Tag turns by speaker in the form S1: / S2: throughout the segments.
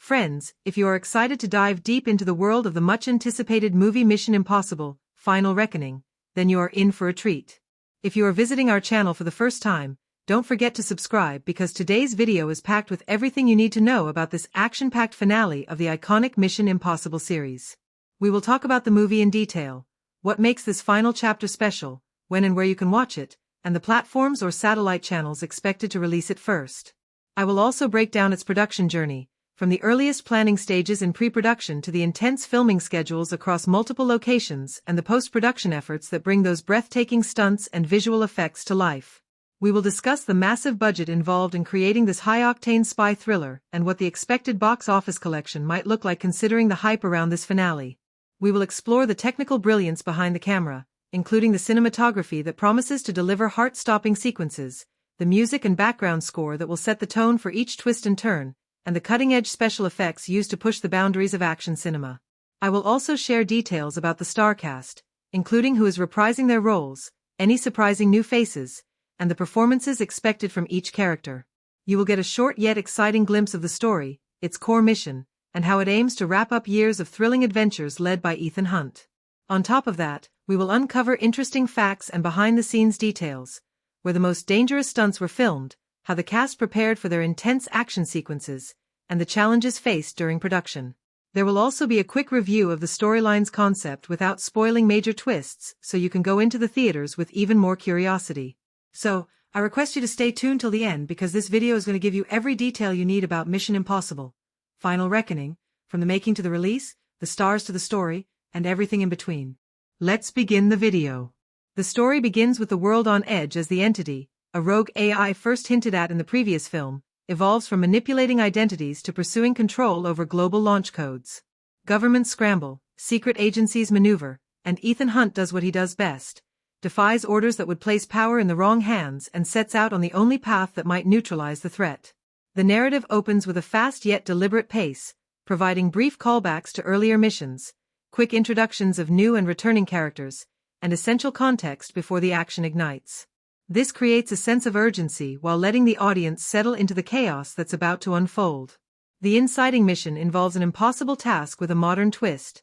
S1: Friends, if you are excited to dive deep into the world of the much-anticipated movie Mission Impossible, Final Reckoning, then you are in for a treat. If you are visiting our channel for the first time, don't forget to subscribe because today's video is packed with everything you need to know about this action-packed finale of the iconic Mission Impossible series. We will talk about the movie in detail, what makes this final chapter special, when and where you can watch it, and the platforms or satellite channels expected to release it first. I will also break down its production journey, from the earliest planning stages in pre-production to the intense filming schedules across multiple locations and the post-production efforts that bring those breathtaking stunts and visual effects to life. We will discuss the massive budget involved in creating this high-octane spy thriller and what the expected box office collection might look like considering the hype around this finale. We will explore the technical brilliance behind the camera, including the cinematography that promises to deliver heart-stopping sequences, the music and background score that will set the tone for each twist and turn, and the cutting-edge special effects used to push the boundaries of action cinema. I will also share details about the star cast, including who is reprising their roles, any surprising new faces, and the performances expected from each character. You will get a short yet exciting glimpse of the story, its core mission, and how it aims to wrap up years of thrilling adventures led by Ethan Hunt. On top of that, we will uncover interesting facts and behind-the-scenes details, where the most dangerous stunts were filmed, how the cast prepared for their intense action sequences, and the challenges faced during production. There will also be a quick review of the storyline's concept without spoiling major twists, so you can go into the theaters with even more curiosity. So, I request you to stay tuned till the end because this video is going to give you every detail you need about Mission Impossible, Final Reckoning, from the making to the release, the stars to the story, and everything in between. Let's begin the video. The story begins with the world on edge as the entity, a rogue AI first hinted at in the previous film, evolves from manipulating identities to pursuing control over global launch codes. Governments scramble, secret agencies maneuver, and Ethan Hunt does what he does best, defies orders that would place power in the wrong hands and sets out on the only path that might neutralize the threat. The narrative opens with a fast yet deliberate pace, providing brief callbacks to earlier missions, quick introductions of new and returning characters, and essential context before the action ignites. This creates a sense of urgency while letting the audience settle into the chaos that's about to unfold. The inciting mission involves an impossible task with a modern twist.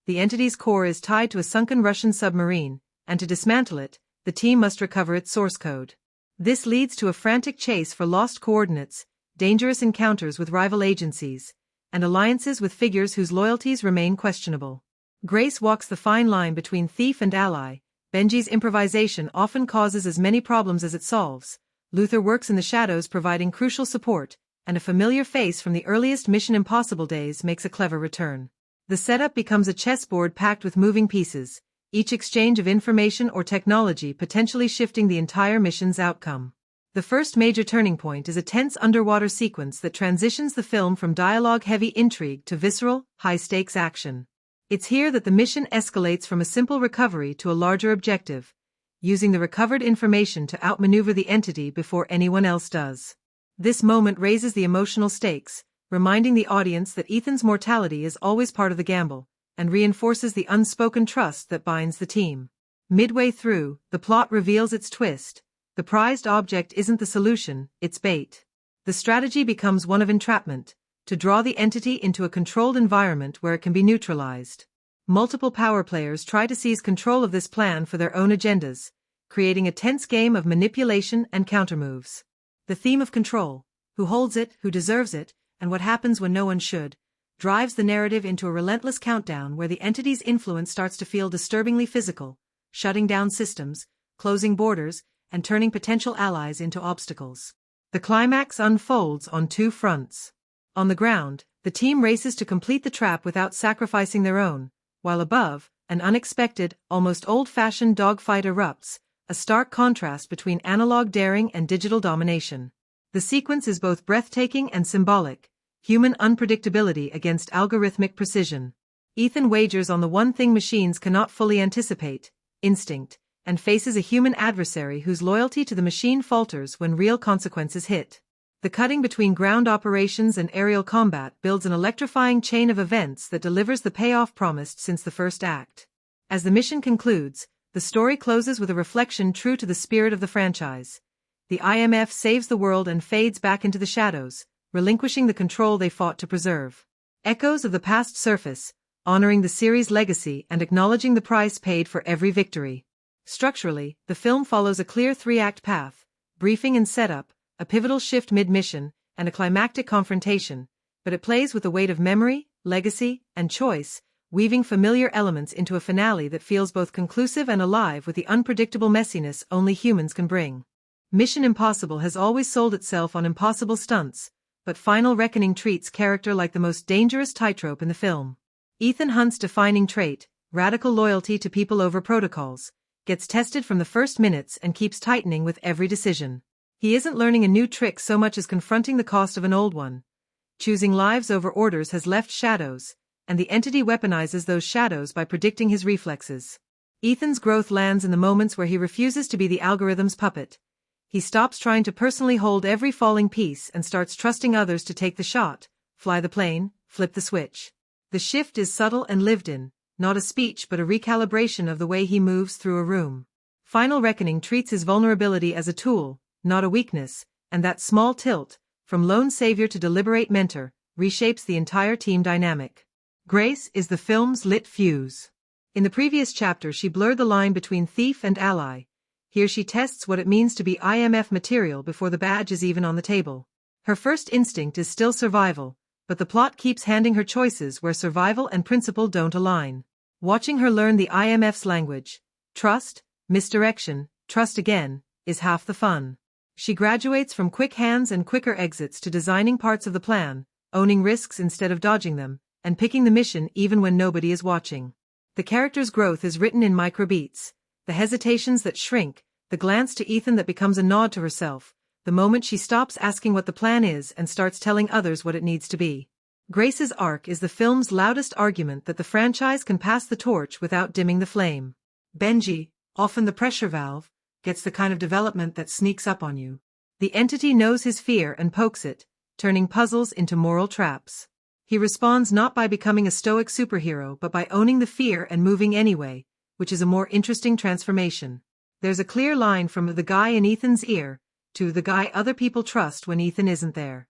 S1: The entity's core is tied to a sunken Russian submarine, and to dismantle it, the team must recover its source code. This leads to a frantic chase for lost coordinates, dangerous encounters with rival agencies, and alliances with figures whose loyalties remain questionable. Grace walks the fine line between thief and ally. Benji's improvisation often causes as many problems as it solves. Luther works in the shadows providing crucial support, and a familiar face from the earliest Mission Impossible days makes a clever return. The setup becomes a chessboard packed with moving pieces, each exchange of information or technology potentially shifting the entire mission's outcome. The first major turning point is a tense underwater sequence that transitions the film from dialogue-heavy intrigue to visceral, high-stakes action. It's here that the mission escalates from a simple recovery to a larger objective, using the recovered information to outmaneuver the entity before anyone else does. This moment raises the emotional stakes, reminding the audience that Ethan's mortality is always part of the gamble, and reinforces the unspoken trust that binds the team. Midway through, the plot reveals its twist. The prized object isn't the solution, it's bait. The strategy becomes one of entrapment, to draw the entity into a controlled environment where it can be neutralized. Multiple power players try to seize control of this plan for their own agendas, creating a tense game of manipulation and countermoves. The theme of control, who holds it, who deserves it, and what happens when no one should, drives the narrative into a relentless countdown where the entity's influence starts to feel disturbingly physical, shutting down systems, closing borders, and turning potential allies into obstacles. The climax unfolds on two fronts. On the ground, the team races to complete the trap without sacrificing their own, while above, an unexpected, almost old-fashioned dogfight erupts, a stark contrast between analog daring and digital domination. The sequence is both breathtaking and symbolic, human unpredictability against algorithmic precision. Ethan wagers on the one thing machines cannot fully anticipate, instinct, and faces a human adversary whose loyalty to the machine falters when real consequences hit. The cutting between ground operations and aerial combat builds an electrifying chain of events that delivers the payoff promised since the first act. As the mission concludes, the story closes with a reflection true to the spirit of the franchise. The IMF saves the world and fades back into the shadows, relinquishing the control they fought to preserve. Echoes of the past surface, honoring the series' legacy and acknowledging the price paid for every victory. Structurally, the film follows a clear three-act path: briefing and setup, a pivotal shift mid-mission, and a climactic confrontation, but it plays with the weight of memory, legacy, and choice, weaving familiar elements into a finale that feels both conclusive and alive with the unpredictable messiness only humans can bring. Mission Impossible has always sold itself on impossible stunts, but Final Reckoning treats character like the most dangerous tightrope in the film. Ethan Hunt's defining trait, radical loyalty to people over protocols, gets tested from the first minutes and keeps tightening with every decision. He isn't learning a new trick so much as confronting the cost of an old one. Choosing lives over orders has left shadows, and the entity weaponizes those shadows by predicting his reflexes. Ethan's growth lands in the moments where he refuses to be the algorithm's puppet. He stops trying to personally hold every falling piece and starts trusting others to take the shot, fly the plane, flip the switch. The shift is subtle and lived in, not a speech but a recalibration of the way he moves through a room. Final Reckoning treats his vulnerability as a tool, not a weakness, and that small tilt, from lone savior to deliberate mentor, reshapes the entire team dynamic. Grace is the film's lit fuse. In the previous chapter she blurred the line between thief and ally. Here she tests what it means to be IMF material before the badge is even on the table. Her first instinct is still survival, but the plot keeps handing her choices where survival and principle don't align. Watching her learn the IMF's language, trust, misdirection, trust again, is half the fun. She graduates from quick hands and quicker exits to designing parts of the plan, owning risks instead of dodging them, and picking the mission even when nobody is watching. The character's growth is written in microbeats, the hesitations that shrink, the glance to Ethan that becomes a nod to herself, the moment she stops asking what the plan is and starts telling others what it needs to be. Grace's arc is the film's loudest argument that the franchise can pass the torch without dimming the flame. Benji, often the pressure valve, gets the kind of development that sneaks up on you. The entity knows his fear and pokes it, turning puzzles into moral traps. He responds not by becoming a stoic superhero but by owning the fear and moving anyway, which is a more interesting transformation. There's a clear line from the guy in Ethan's ear to the guy other people trust when Ethan isn't there.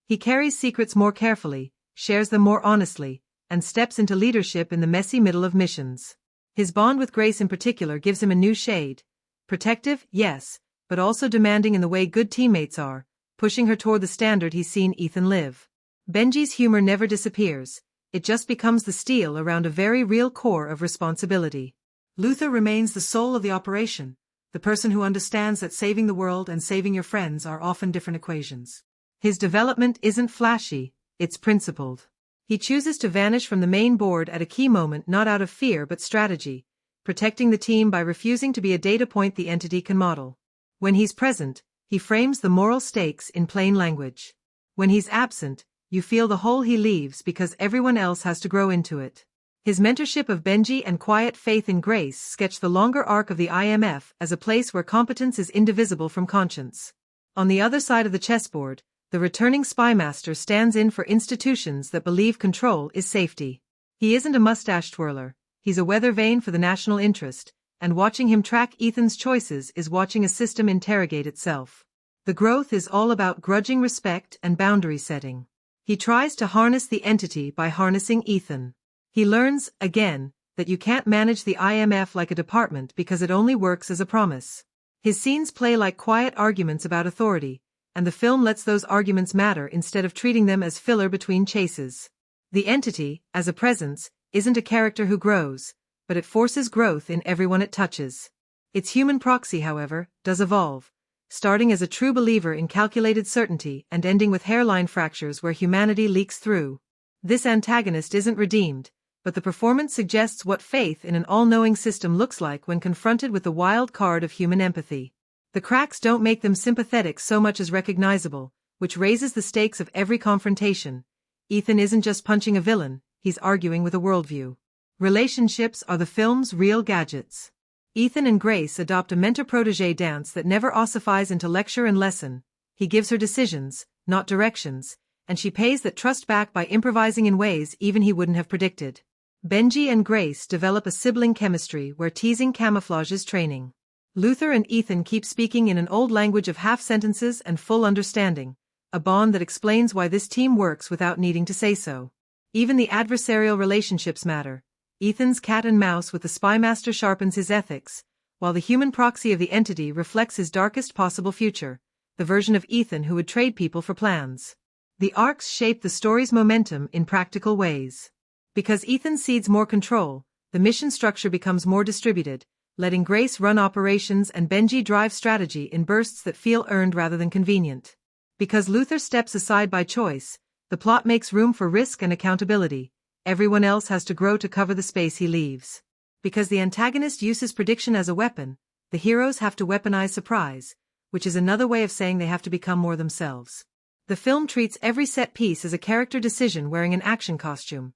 S1: He carries secrets more carefully, shares them more honestly, and steps into leadership in the messy middle of missions. His bond with Grace in particular gives him a new shade. Protective, yes, but also demanding in the way good teammates are, pushing her toward the standard he's seen Ethan live. Benji's humor never disappears, it just becomes the steel around a very real core of responsibility. Luther remains the soul of the operation, the person who understands that saving the world and saving your friends are often different equations. His development isn't flashy, it's principled. He chooses to vanish from the main board at a key moment not out of fear but strategy, protecting the team by refusing to be a data point the entity can model. When he's present, he frames the moral stakes in plain language. When he's absent, you feel the hole he leaves because everyone else has to grow into it. His mentorship of Benji and quiet faith in Grace sketch the longer arc of the IMF as a place where competence is indivisible from conscience. On the other side of the chessboard, the returning spymaster stands in for institutions that believe control is safety. He isn't a mustache twirler, he's a weather vane for the national interest, and watching him track Ethan's choices is watching a system interrogate itself. The growth is all about grudging respect and boundary setting. He tries to harness the entity by harnessing Ethan. He learns, again, that you can't manage the IMF like a department because it only works as a promise. His scenes play like quiet arguments about authority, and the film lets those arguments matter instead of treating them as filler between chases. The entity, as a presence, isn't a character who grows, but it forces growth in everyone it touches. Its human proxy, however, does evolve, starting as a true believer in calculated certainty and ending with hairline fractures where humanity leaks through. This antagonist isn't redeemed, but the performance suggests what faith in an all-knowing system looks like when confronted with the wild card of human empathy. The cracks don't make them sympathetic so much as recognizable, which raises the stakes of every confrontation. Ethan isn't just punching a villain, he's arguing with a worldview. Relationships are the film's real gadgets. Ethan and Grace adopt a mentor-protégé dance that never ossifies into lecture and lesson. He gives her decisions, not directions, and she pays that trust back by improvising in ways even he wouldn't have predicted. Benji and Grace develop a sibling chemistry where teasing camouflages training. Luther and Ethan keep speaking in an old language of half sentences and full understanding, a bond that explains why this team works without needing to say so. Even the adversarial relationships matter. Ethan's cat and mouse with the spymaster sharpens his ethics, while the human proxy of the entity reflects his darkest possible future, the version of Ethan who would trade people for plans. The arcs shape the story's momentum in practical ways. Because Ethan cedes more control, the mission structure becomes more distributed, letting Grace run operations and Benji drive strategy in bursts that feel earned rather than convenient. Because Luther steps aside by choice, the plot makes room for risk and accountability. Everyone else has to grow to cover the space he leaves. Because the antagonist uses prediction as a weapon, the heroes have to weaponize surprise, which is another way of saying they have to become more themselves. The film treats every set piece as a character decision wearing an action costume.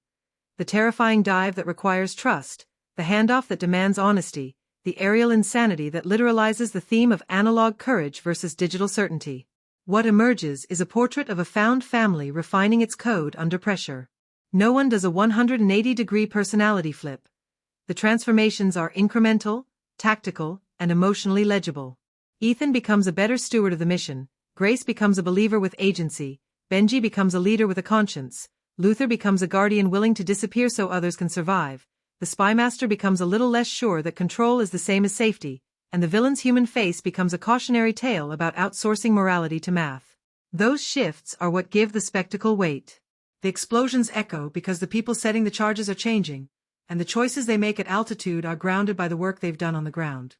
S1: The terrifying dive that requires trust, the handoff that demands honesty, the aerial insanity that literalizes the theme of analog courage versus digital certainty. What emerges is a portrait of a found family refining its code under pressure. No one does a 180-degree personality flip. The transformations are incremental, tactical, and emotionally legible. Ethan becomes a better steward of the mission, Grace becomes a believer with agency, Benji becomes a leader with a conscience, Luther becomes a guardian willing to disappear so others can survive, the spymaster becomes a little less sure that control is the same as safety, and the villain's human face becomes a cautionary tale about outsourcing morality to math. Those shifts are what give the spectacle weight. The explosions echo because the people setting the charges are changing, and the choices they make at altitude are grounded by the work they've done on the ground.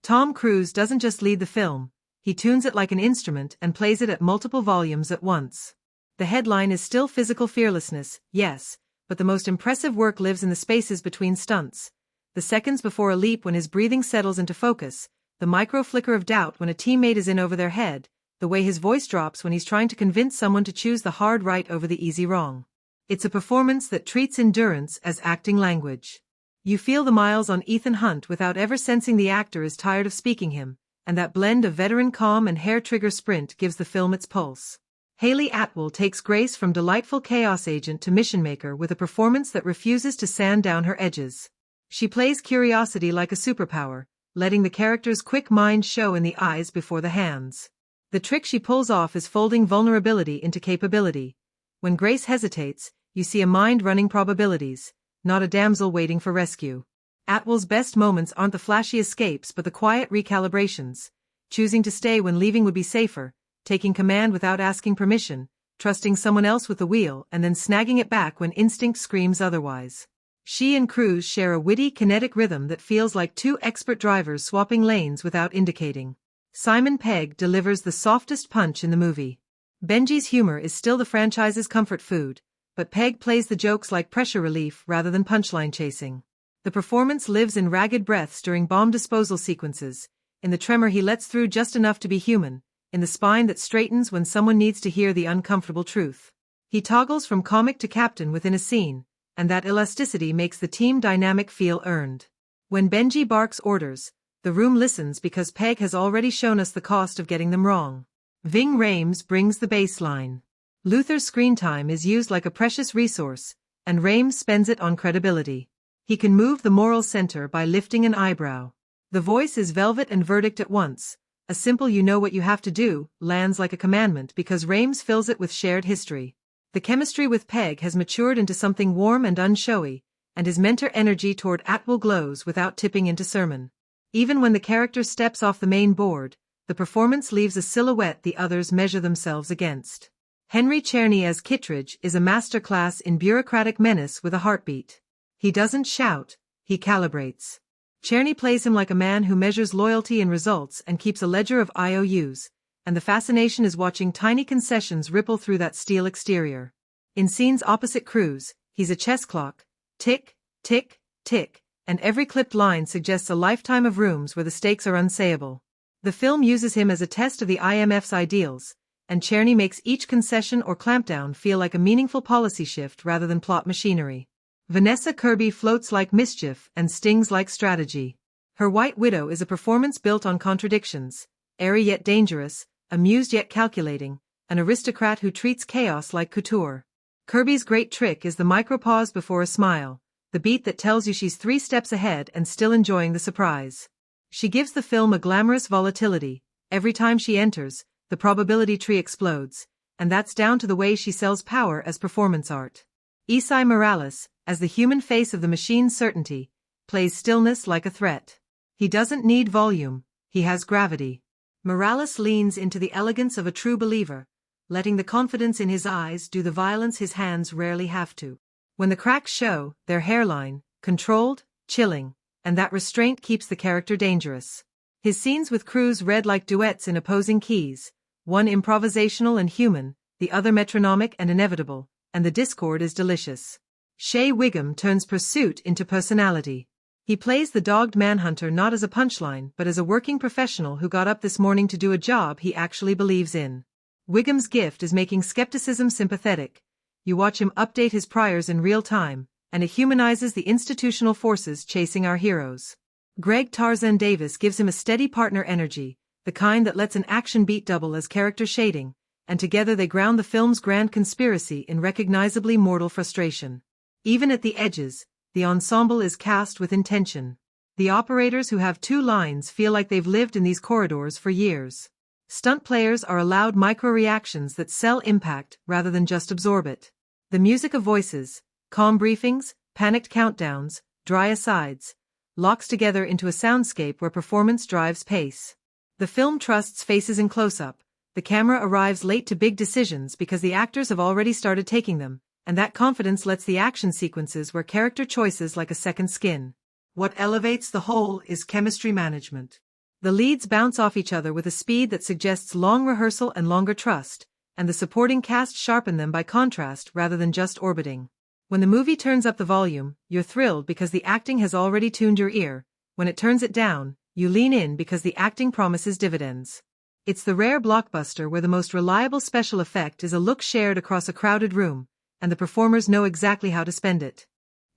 S1: Tom Cruise doesn't just lead the film, he tunes it like an instrument and plays it at multiple volumes at once. The headline is still physical fearlessness, yes, but the most impressive work lives in the spaces between stunts. The seconds before a leap when his breathing settles into focus, the micro flicker of doubt when a teammate is in over their head, the way his voice drops when he's trying to convince someone to choose the hard right over the easy wrong. It's a performance that treats endurance as acting language. You feel the miles on Ethan Hunt without ever sensing the actor is tired of speaking him, and that blend of veteran calm and hair-trigger sprint gives the film its pulse. Hayley Atwell takes Grace from delightful chaos agent to mission maker with a performance that refuses to sand down her edges. She plays curiosity like a superpower, letting the character's quick mind show in the eyes before the hands. The trick she pulls off is folding vulnerability into capability. When Grace hesitates, you see a mind running probabilities, not a damsel waiting for rescue. Atwell's best moments aren't the flashy escapes but the quiet recalibrations, choosing to stay when leaving would be safer, taking command without asking permission, trusting someone else with the wheel and then snagging it back when instinct screams otherwise. She and Cruise share a witty kinetic rhythm that feels like two expert drivers swapping lanes without indicating. Simon Pegg delivers the softest punch in the movie. Benji's humor is still the franchise's comfort food, but Pegg plays the jokes like pressure relief rather than punchline chasing. The performance lives in ragged breaths during bomb disposal sequences, in the tremor he lets through just enough to be human, in the spine that straightens when someone needs to hear the uncomfortable truth. He toggles from comic to captain within a scene, and that elasticity makes the team dynamic feel earned. When Benji barks orders, the room listens because Pegg has already shown us the cost of getting them wrong. Ving Rhames brings the baseline. Luther's screen time is used like a precious resource, and Rhames spends it on credibility. He can move the moral center by lifting an eyebrow. The voice is velvet and verdict at once. A simple "you know what you have to do" lands like a commandment because Rhames fills it with shared history. The chemistry with Pegg has matured into something warm and unshowy, and his mentor energy toward Atwell glows without tipping into sermon. Even when the character steps off the main board, the performance leaves a silhouette the others measure themselves against. Henry Czerny as Kittredge is a masterclass in bureaucratic menace with a heartbeat. He doesn't shout, he calibrates. Czerny plays him like a man who measures loyalty in results and keeps a ledger of IOUs, and the fascination is watching tiny concessions ripple through that steel exterior. In scenes opposite Cruise, he's a chess clock, tick, tick, tick, and every clipped line suggests a lifetime of rooms where the stakes are unsayable. The film uses him as a test of the IMF's ideals, and Czerny makes each concession or clampdown feel like a meaningful policy shift rather than plot machinery. Vanessa Kirby floats like mischief and stings like strategy. Her White Widow is a performance built on contradictions, airy yet dangerous, amused yet calculating, an aristocrat who treats chaos like couture. Kirby's great trick is the micropause before a smile, the beat that tells you she's 3 steps ahead and still enjoying the surprise. She gives the film a glamorous volatility. Every time she enters, the probability tree explodes, and that's down to the way she sells power as performance art. Esai Morales, as the human face of the machine's certainty, plays stillness like a threat. He doesn't need volume, he has gravity. Morales leans into the elegance of a true believer, letting the confidence in his eyes do the violence his hands rarely have to. When the cracks show, their hairline, controlled, chilling, and that restraint keeps the character dangerous. His scenes with crews read like duets in opposing keys, one improvisational and human, the other metronomic and inevitable, and the discord is delicious. Shea Wiggum turns pursuit into personality. He plays the dogged manhunter not as a punchline but as a working professional who got up this morning to do a job he actually believes in. Wiggum's gift is making skepticism sympathetic. You watch him update his priors in real time, and it humanizes the institutional forces chasing our heroes. Greg Tarzan Davis gives him a steady partner energy, the kind that lets an action beat double as character shading, and together they ground the film's grand conspiracy in recognizably mortal frustration. Even at the edges, the ensemble is cast with intention. The operators who have 2 lines feel like they've lived in these corridors for years. Stunt players are allowed micro-reactions that sell impact rather than just absorb it. The music of voices, calm briefings, panicked countdowns, dry asides, locks together into a soundscape where performance drives pace. The film trusts faces in close-up. The camera arrives late to big decisions because the actors have already started taking them, and that confidence lets the action sequences wear character choices like a second skin. What elevates the whole is chemistry management. The leads bounce off each other with a speed that suggests long rehearsal and longer trust, and the supporting cast sharpen them by contrast rather than just orbiting. When the movie turns up the volume, you're thrilled because the acting has already tuned your ear. When it turns it down, you lean in because the acting promises dividends. It's the rare blockbuster where the most reliable special effect is a look shared across a crowded room, and the performers know exactly how to spend it.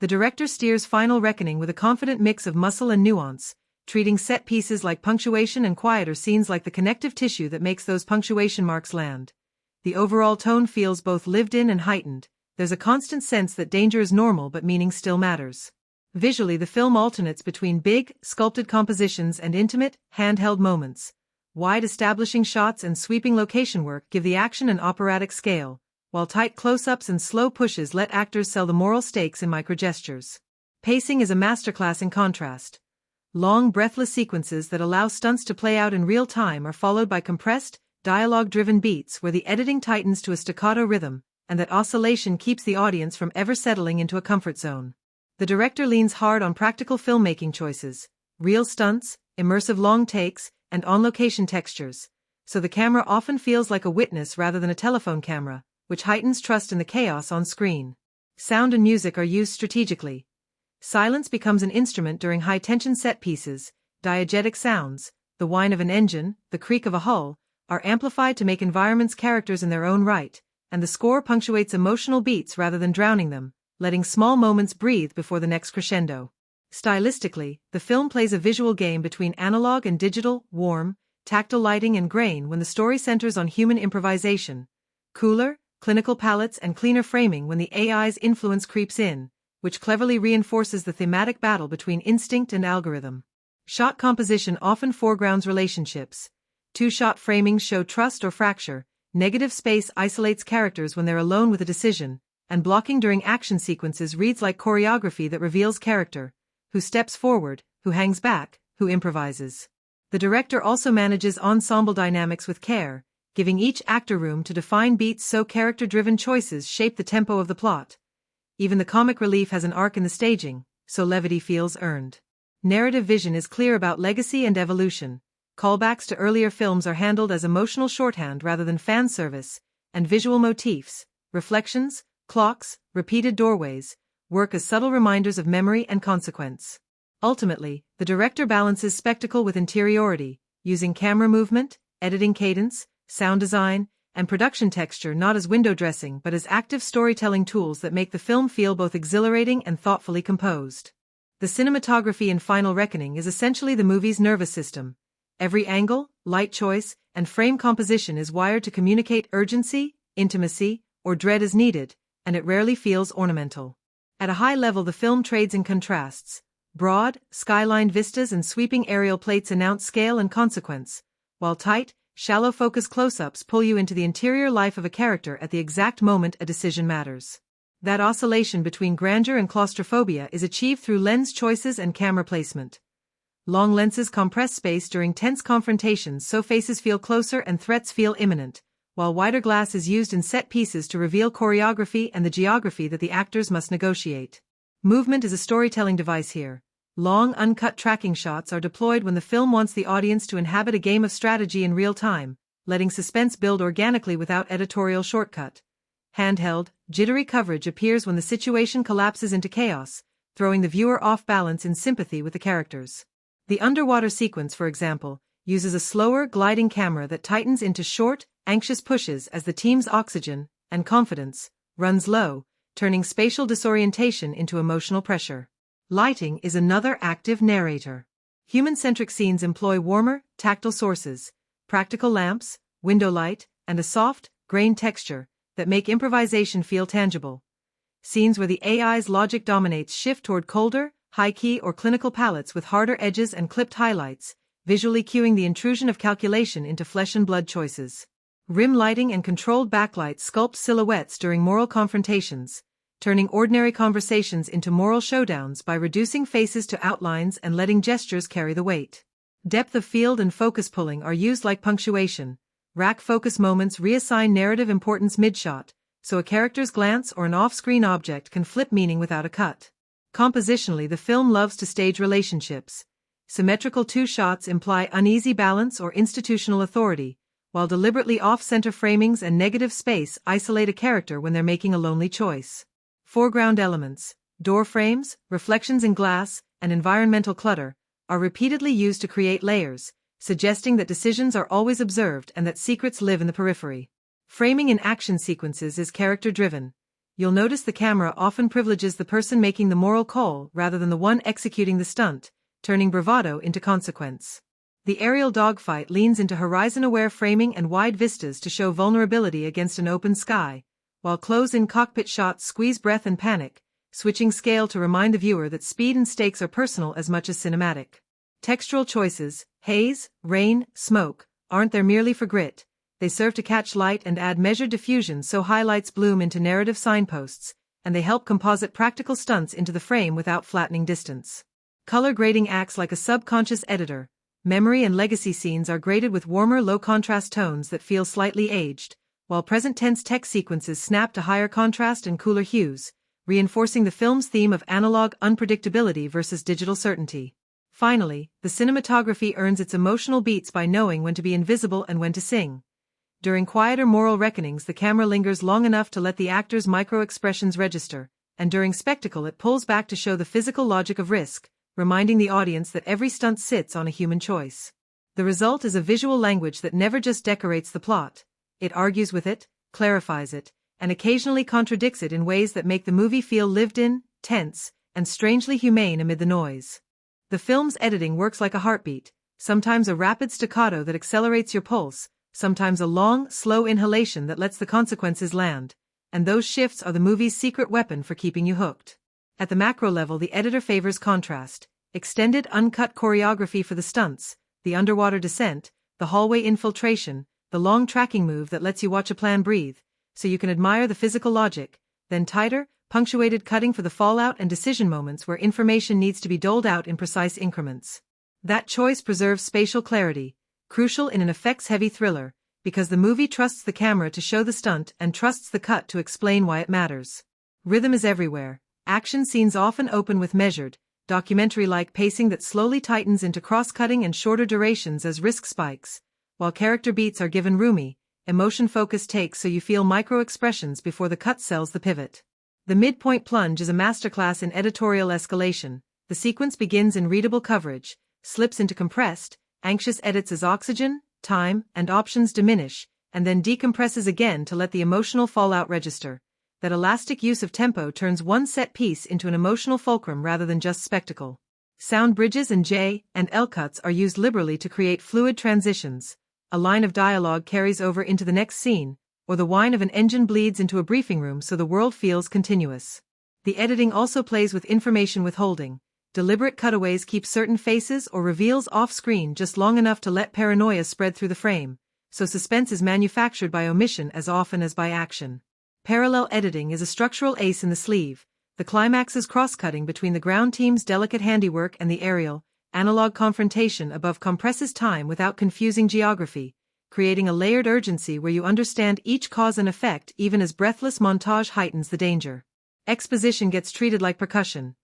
S1: The director steers Final Reckoning with a confident mix of muscle and nuance, treating set pieces like punctuation and quieter scenes like the connective tissue that makes those punctuation marks land. The overall tone feels both lived in and heightened. There's a constant sense that danger is normal but meaning still matters. Visually, the film alternates between big, sculpted compositions and intimate, handheld moments. Wide establishing shots and sweeping location work give the action an operatic scale, while tight close-ups and slow pushes let actors sell the moral stakes in microgestures. Pacing is a masterclass in contrast. Long, breathless sequences that allow stunts to play out in real time are followed by compressed, dialogue-driven beats where the editing tightens to a staccato rhythm, and that oscillation keeps the audience from ever settling into a comfort zone. The director leans hard on practical filmmaking choices, real stunts, immersive long takes, and on-location textures, so the camera often feels like a witness rather than a telephone camera, which heightens trust in the chaos on screen. Sound and music are used strategically. Silence becomes an instrument during high-tension set pieces. Diegetic sounds, the whine of an engine, the creak of a hull, are amplified to make environments characters in their own right, and the score punctuates emotional beats rather than drowning them, letting small moments breathe before the next crescendo. Stylistically, the film plays a visual game between analog and digital, warm, tactile lighting and grain when the story centers on human improvisation, cooler, clinical palettes and cleaner framing when the AI's influence creeps in, which cleverly reinforces the thematic battle between instinct and algorithm. Shot composition often foregrounds relationships. Two-shot framings show trust or fracture, negative space isolates characters when they're alone with a decision, and blocking during action sequences reads like choreography that reveals character, who steps forward, who hangs back, who improvises. The director also manages ensemble dynamics with care, giving each actor room to define beats so character-driven choices shape the tempo of the plot. Even the comic relief has an arc in the staging, so levity feels earned. Narrative vision is clear about legacy and evolution. Callbacks to earlier films are handled as emotional shorthand rather than fan service, and visual motifs, reflections, clocks, repeated doorways, work as subtle reminders of memory and consequence. Ultimately, the director balances spectacle with interiority, using camera movement, editing cadence, sound design, and production texture not as window dressing but as active storytelling tools that make the film feel both exhilarating and thoughtfully composed. The cinematography in Final Reckoning is essentially the movie's nervous system. Every angle, light choice, and frame composition is wired to communicate urgency, intimacy, or dread as needed, and it rarely feels ornamental. At a high level, the film trades in contrasts. Broad, skyline vistas and sweeping aerial plates announce scale and consequence, while tight, shallow focus close-ups pull you into the interior life of a character at the exact moment a decision matters. That oscillation between grandeur and claustrophobia is achieved through lens choices and camera placement. Long lenses compress space during tense confrontations so faces feel closer and threats feel imminent, while wider glass is used in set pieces to reveal choreography and the geography that the actors must negotiate. Movement is a storytelling device here. Long, uncut tracking shots are deployed when the film wants the audience to inhabit a game of strategy in real time, letting suspense build organically without editorial shortcut. Handheld, jittery coverage appears when the situation collapses into chaos, throwing the viewer off balance in sympathy with the characters. The underwater sequence, for example, uses a slower, gliding camera that tightens into short, anxious pushes as the team's oxygen and confidence runs low, turning spatial disorientation into emotional pressure. Lighting is another active narrator. Human-centric scenes employ warmer, tactile sources, practical lamps, window light, and a soft, grained texture that make improvisation feel tangible. Scenes where the AI's logic dominates shift toward colder, high-key or clinical palettes with harder edges and clipped highlights, visually cueing the intrusion of calculation into flesh-and-blood choices. Rim lighting and controlled backlight sculpt silhouettes during moral confrontations, turning ordinary conversations into moral showdowns by reducing faces to outlines and letting gestures carry the weight. Depth of field and focus pulling are used like punctuation. Rack focus moments reassign narrative importance mid-shot, so a character's glance or an off-screen object can flip meaning without a cut. Compositionally, the film loves to stage relationships. Symmetrical two-shots imply uneasy balance or institutional authority, while deliberately off-center framings and negative space isolate a character when they're making a lonely choice. Foreground elements, door frames, reflections in glass, and environmental clutter, are repeatedly used to create layers, suggesting that decisions are always observed and that secrets live in the periphery. Framing in action sequences is character-driven. You'll notice the camera often privileges the person making the moral call rather than the one executing the stunt, turning bravado into consequence. The aerial dogfight leans into horizon-aware framing and wide vistas to show vulnerability against an open sky, while close-in cockpit shots squeeze breath and panic, switching scale to remind the viewer that speed and stakes are personal as much as cinematic. Textural choices, haze, rain, smoke, aren't there merely for grit. They serve to catch light and add measured diffusion so highlights bloom into narrative signposts, and they help composite practical stunts into the frame without flattening distance. Color grading acts like a subconscious editor. Memory and legacy scenes are graded with warmer low-contrast tones that feel slightly aged, while present-tense text sequences snap to higher contrast and cooler hues, reinforcing the film's theme of analog unpredictability versus digital certainty. Finally, the cinematography earns its emotional beats by knowing when to be invisible and when to sing. During quieter moral reckonings, the camera lingers long enough to let the actors' micro-expressions register, and during spectacle it pulls back to show the physical logic of risk, reminding the audience that every stunt sits on a human choice. The result is a visual language that never just decorates the plot. It argues with it, clarifies it, and occasionally contradicts it in ways that make the movie feel lived in, tense, and strangely humane amid the noise. The film's editing works like a heartbeat, sometimes a rapid staccato that accelerates your pulse, sometimes a long, slow inhalation that lets the consequences land, and those shifts are the movie's secret weapon for keeping you hooked. At the macro level, the editor favors contrast, extended uncut choreography for the stunts, the underwater descent, the hallway infiltration, the long tracking move that lets you watch a plan breathe, so you can admire the physical logic, then tighter, punctuated cutting for the fallout and decision moments where information needs to be doled out in precise increments. That choice preserves spatial clarity, crucial in an effects-heavy thriller, because the movie trusts the camera to show the stunt and trusts the cut to explain why it matters. Rhythm is everywhere. Action scenes often open with measured, documentary-like pacing that slowly tightens into cross-cutting and shorter durations as risk spikes, while character beats are given roomy, emotion-focused takes so you feel micro-expressions before the cut sells the pivot. The midpoint plunge is a masterclass in editorial escalation. The sequence begins in readable coverage, slips into compressed, anxious edits as oxygen, time, and options diminish, and then decompresses again to let the emotional fallout register. That elastic use of tempo turns one set piece into an emotional fulcrum rather than just spectacle. Sound bridges and J and L cuts are used liberally to create fluid transitions. A line of dialogue carries over into the next scene, or the whine of an engine bleeds into a briefing room so the world feels continuous. The editing also plays with information withholding. Deliberate cutaways keep certain faces or reveals off-screen just long enough to let paranoia spread through the frame, so suspense is manufactured by omission as often as by action. Parallel editing is a structural ace in the sleeve. The climax's cross-cutting between the ground team's delicate handiwork and the aerial, analog confrontation above compresses time without confusing geography, creating a layered urgency where you understand each cause and effect even as breathless montage heightens the danger. Exposition gets treated like percussion.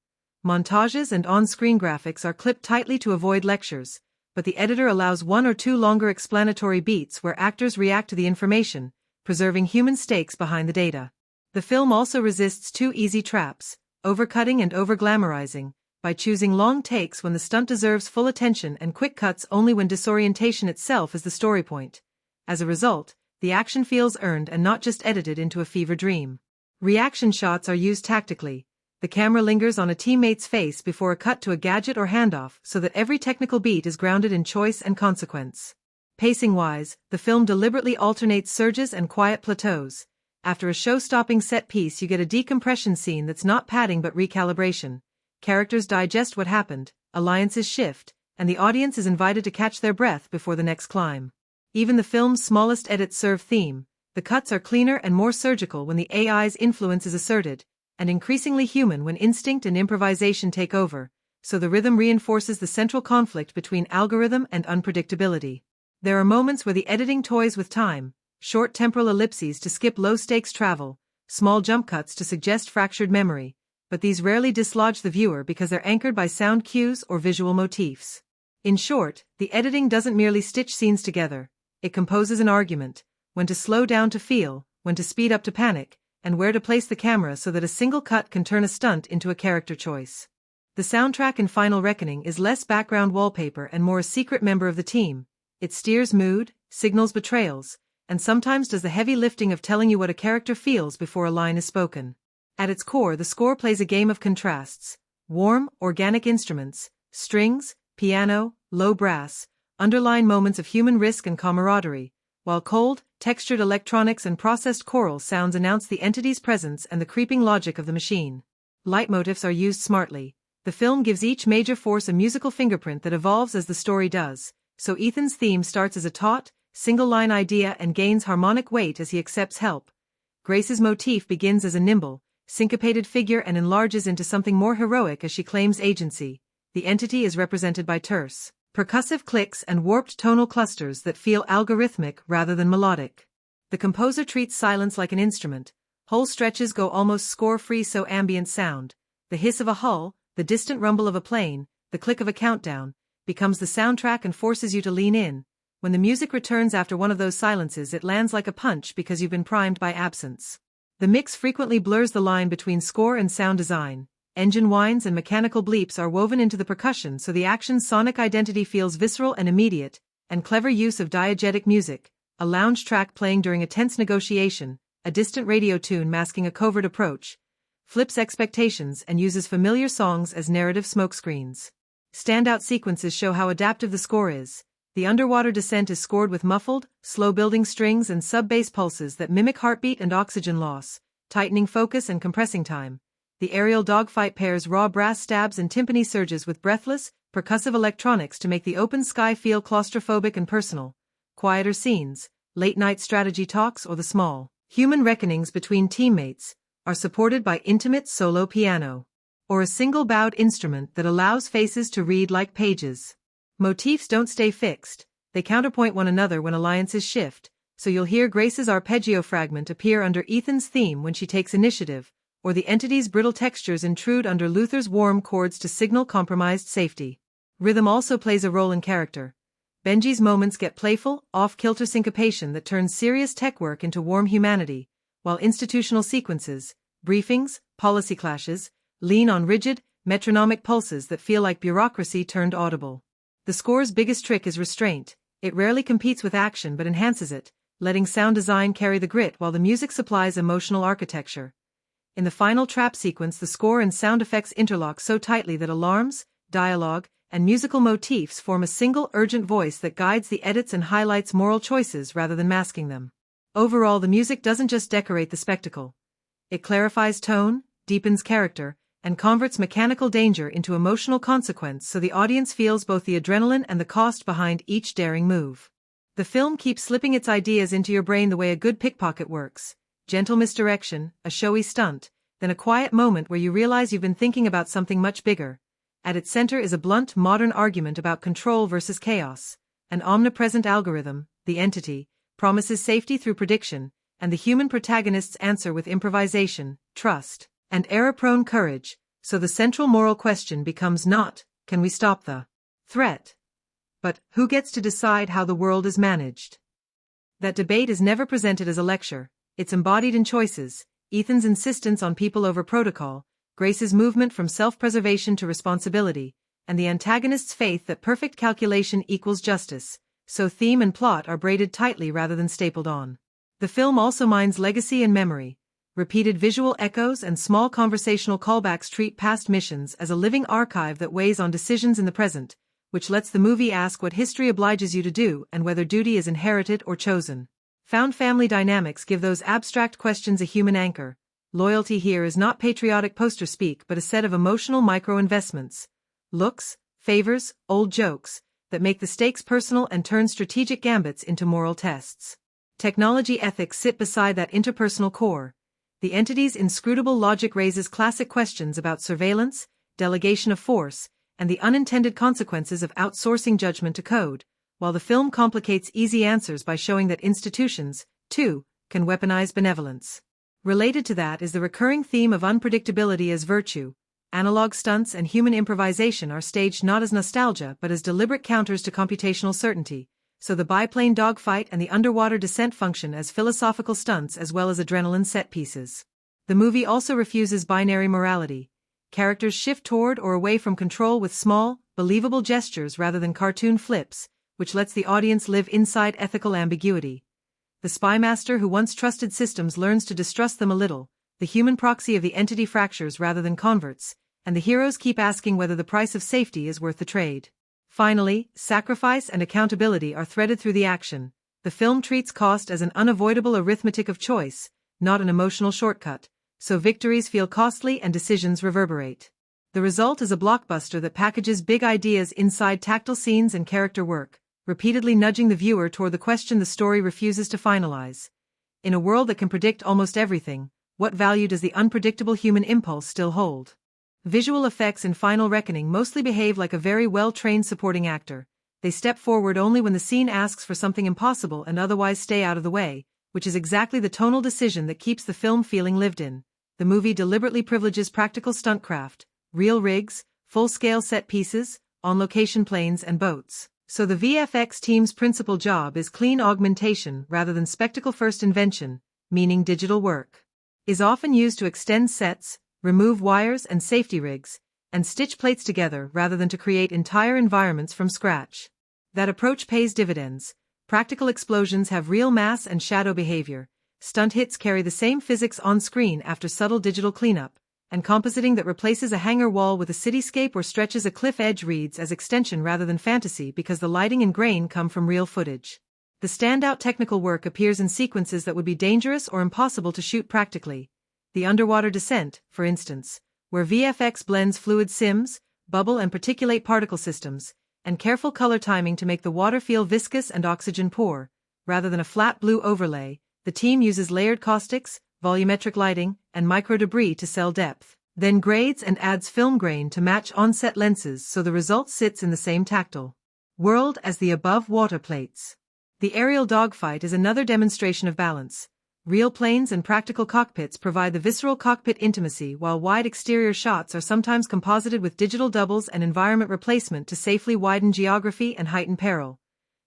S1: Montages and on-screen graphics are clipped tightly to avoid lectures, but the editor allows one or two longer explanatory beats where actors react to the information, preserving human stakes behind the data. The film also resists two easy traps, overcutting and overglamorizing, by choosing long takes when the stunt deserves full attention and quick cuts only when disorientation itself is the story point. As a result, the action feels earned and not just edited into a fever dream. Reaction shots are used tactically. The camera lingers on a teammate's face before a cut to a gadget or handoff so that every technical beat is grounded in choice and consequence. Pacing-wise, the film deliberately alternates surges and quiet plateaus. After a show-stopping set piece you get a decompression scene that's not padding but recalibration. Characters digest what happened, alliances shift, and the audience is invited to catch their breath before the next climb. Even the film's smallest edits serve theme. The cuts are cleaner and more surgical when the AI's influence is asserted, and increasingly human when instinct and improvisation take over, so the rhythm reinforces the central conflict between algorithm and unpredictability. There are moments where the editing toys with time, short temporal ellipses to skip low-stakes travel, small jump cuts to suggest fractured memory, but these rarely dislodge the viewer because they're anchored by sound cues or visual motifs. In short, the editing doesn't merely stitch scenes together, it composes an argument, when to slow down to feel, when to speed up to panic, and where to place the camera so that a single cut can turn a stunt into a character choice. The soundtrack in Final Reckoning is less background wallpaper and more a secret member of the team. It steers mood, signals betrayals, and sometimes does the heavy lifting of telling you what a character feels before a line is spoken. At its core, the score plays a game of contrasts. Warm, organic instruments, strings, piano, low brass, underline moments of human risk and camaraderie, while cold, textured electronics and processed choral sounds announce the entity's presence and the creeping logic of the machine. Leitmotifs are used smartly. The film gives each major force a musical fingerprint that evolves as the story does, so Ethan's theme starts as a taut, single-line idea and gains harmonic weight as he accepts help. Grace's motif begins as a nimble, syncopated figure and enlarges into something more heroic as she claims agency. The entity is represented by terse, percussive clicks and warped tonal clusters that feel algorithmic rather than melodic. The composer treats silence like an instrument. Whole stretches go almost score-free so ambient sound, the hiss of a hull, the distant rumble of a plane, the click of a countdown, becomes the soundtrack and forces you to lean in. When the music returns after one of those silences it lands like a punch because you've been primed by absence. The mix frequently blurs the line between score and sound design. Engine whines and mechanical bleeps are woven into the percussion so the action's sonic identity feels visceral and immediate, and clever use of diegetic music, a lounge track playing during a tense negotiation, a distant radio tune masking a covert approach, flips expectations and uses familiar songs as narrative smokescreens. Standout sequences show how adaptive the score is. The underwater descent is scored with muffled, slow-building strings and sub-bass pulses that mimic heartbeat and oxygen loss, tightening focus and compressing time. The aerial dogfight pairs raw brass stabs and timpani surges with breathless, percussive electronics to make the open sky feel claustrophobic and personal. Quieter scenes, late-night strategy talks or the small, human reckonings between teammates, are supported by intimate solo piano, or a single bowed instrument that allows faces to read like pages. Motifs don't stay fixed, they counterpoint one another when alliances shift, so you'll hear Grace's arpeggio fragment appear under Ethan's theme when she takes initiative, or the entity's brittle textures intrude under Luther's warm chords to signal compromised safety. Rhythm also plays a role in character. Benji's moments get playful, off-kilter syncopation that turns serious tech work into warm humanity, while institutional sequences, briefings, policy clashes, lean on rigid, metronomic pulses that feel like bureaucracy turned audible. The score's biggest trick is restraint. It rarely competes with action but enhances it, letting sound design carry the grit while the music supplies emotional architecture. In the final trap sequence, the score and sound effects interlock so tightly that alarms, dialogue, and musical motifs form a single urgent voice that guides the edits and highlights moral choices rather than masking them. Overall, the music doesn't just decorate the spectacle. It clarifies tone, deepens character, and converts mechanical danger into emotional consequence so the audience feels both the adrenaline and the cost behind each daring move. The film keeps slipping its ideas into your brain the way a good pickpocket works. Gentle misdirection, a showy stunt, then a quiet moment where you realize you've been thinking about something much bigger. At its center is a blunt, modern argument about control versus chaos. An omnipresent algorithm, the entity, promises safety through prediction, and the human protagonists answer with improvisation, trust, and error-prone courage. So the central moral question becomes not, can we stop the threat? But, who gets to decide how the world is managed? That debate is never presented as a lecture, it's embodied in choices: Ethan's insistence on people over protocol, Grace's movement from self-preservation to responsibility, and the antagonist's faith that perfect calculation equals justice. So theme and plot are braided tightly rather than stapled on. The film also mines legacy and memory. Repeated visual echoes and small conversational callbacks treat past missions as a living archive that weighs on decisions in the present, which lets the movie ask what history obliges you to do and whether duty is inherited or chosen. Found family dynamics give those abstract questions a human anchor. Loyalty here is not patriotic poster speak but a set of emotional micro-investments. Looks, favors, old jokes, that make the stakes personal and turn strategic gambits into moral tests. Technology ethics sit beside that interpersonal core. The entity's inscrutable logic raises classic questions about surveillance, delegation of force, and the unintended consequences of outsourcing judgment to code, while the film complicates easy answers by showing that institutions, too, can weaponize benevolence. Related to that is the recurring theme of unpredictability as virtue. Analog stunts and human improvisation are staged not as nostalgia but as deliberate counters to computational certainty, so the biplane dogfight and the underwater descent function as philosophical stunts as well as adrenaline set pieces. The movie also refuses binary morality. Characters shift toward or away from control with small, believable gestures rather than cartoon flips, which lets the audience live inside ethical ambiguity. The spymaster who once trusted systems learns to distrust them a little, the human proxy of the entity fractures rather than converts, and the heroes keep asking whether the price of safety is worth the trade. Finally, sacrifice and accountability are threaded through the action. The film treats cost as an unavoidable arithmetic of choice, not an emotional shortcut, so victories feel costly and decisions reverberate. The result is a blockbuster that packages big ideas inside tactile scenes and character work, repeatedly nudging the viewer toward the question the story refuses to finalize. In a world that can predict almost everything, what value does the unpredictable human impulse still hold? Visual effects in Final Reckoning mostly behave like a very well-trained supporting actor. They step forward only when the scene asks for something impossible and otherwise stay out of the way, which is exactly the tonal decision that keeps the film feeling lived in. The movie deliberately privileges practical stuntcraft, real rigs, full-scale set pieces, on-location planes and boats. So the VFX team's principal job is clean augmentation rather than spectacle-first invention, meaning digital work is often used to extend sets, remove wires and safety rigs, and stitch plates together rather than to create entire environments from scratch. That approach pays dividends. Practical explosions have real mass and shadow behavior, stunt hits carry the same physics on screen after subtle digital cleanup, and compositing that replaces a hangar wall with a cityscape or stretches a cliff edge reads as extension rather than fantasy because the lighting and grain come from real footage. The standout technical work appears in sequences that would be dangerous or impossible to shoot practically. The underwater descent, for instance, where VFX blends fluid sims, bubble and particulate particle systems, and careful color timing to make the water feel viscous and oxygen-poor, rather than a flat blue overlay. The team uses layered caustics, volumetric lighting, and micro-debris to sell depth, then grades and adds film grain to match on-set lenses so the result sits in the same tactile world as the above water plates. The aerial dogfight is another demonstration of balance. Real planes and practical cockpits provide the visceral cockpit intimacy while wide exterior shots are sometimes composited with digital doubles and environment replacement to safely widen geography and heighten peril.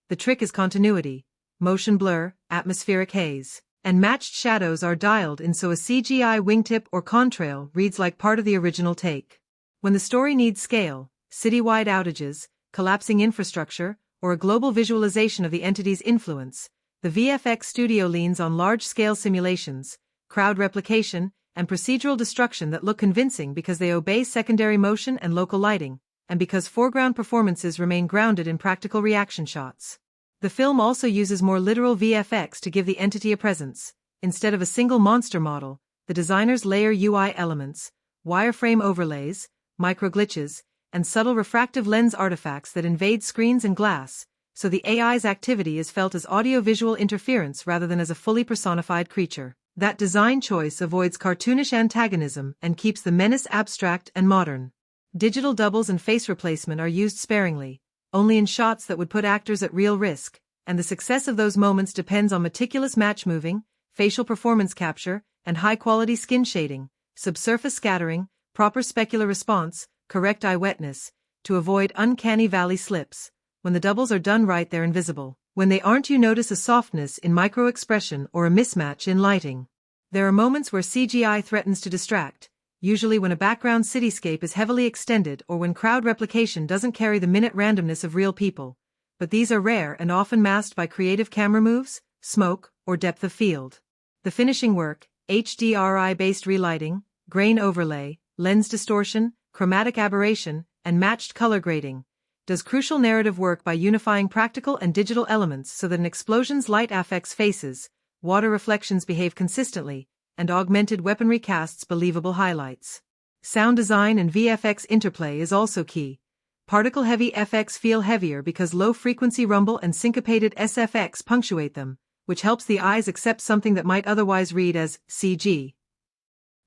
S1: The trick is continuity. Motion blur, atmospheric haze, and matched shadows are dialed in so a CGI wingtip or contrail reads like part of the original take. When the story needs scale, citywide outages, collapsing infrastructure, or a global visualization of the entity's influence, the VFX studio leans on large-scale simulations, crowd replication, and procedural destruction that look convincing because they obey secondary motion and local lighting, and because foreground performances remain grounded in practical reaction shots. The film also uses more literal VFX to give the entity a presence. Instead of a single monster model, the designers layer UI elements, wireframe overlays, microglitches, and subtle refractive lens artifacts that invade screens and glass, so the AI's activity is felt as audiovisual interference rather than as a fully personified creature. That design choice avoids cartoonish antagonism and keeps the menace abstract and modern. Digital doubles and face replacement are used sparingly, only in shots that would put actors at real risk, and the success of those moments depends on meticulous match moving, facial performance capture, and high-quality skin shading, subsurface scattering, proper specular response, correct eye wetness, to avoid uncanny valley slips. When the doubles are done right, they're invisible. When they aren't, you notice a softness in micro-expression or a mismatch in lighting. There are moments where CGI threatens to distract, usually when a background cityscape is heavily extended or when crowd replication doesn't carry the minute randomness of real people. But these are rare and often masked by creative camera moves, smoke, or depth of field. The finishing work, HDRI-based relighting, grain overlay, lens distortion, chromatic aberration, and matched color grading, does crucial narrative work by unifying practical and digital elements so that an explosion's light affects faces, water reflections behave consistently, and augmented weaponry casts believable highlights. Sound design and VFX interplay is also key. Particle-heavy FX feel heavier because low-frequency rumble and syncopated SFX punctuate them, which helps the eyes accept something that might otherwise read as CG.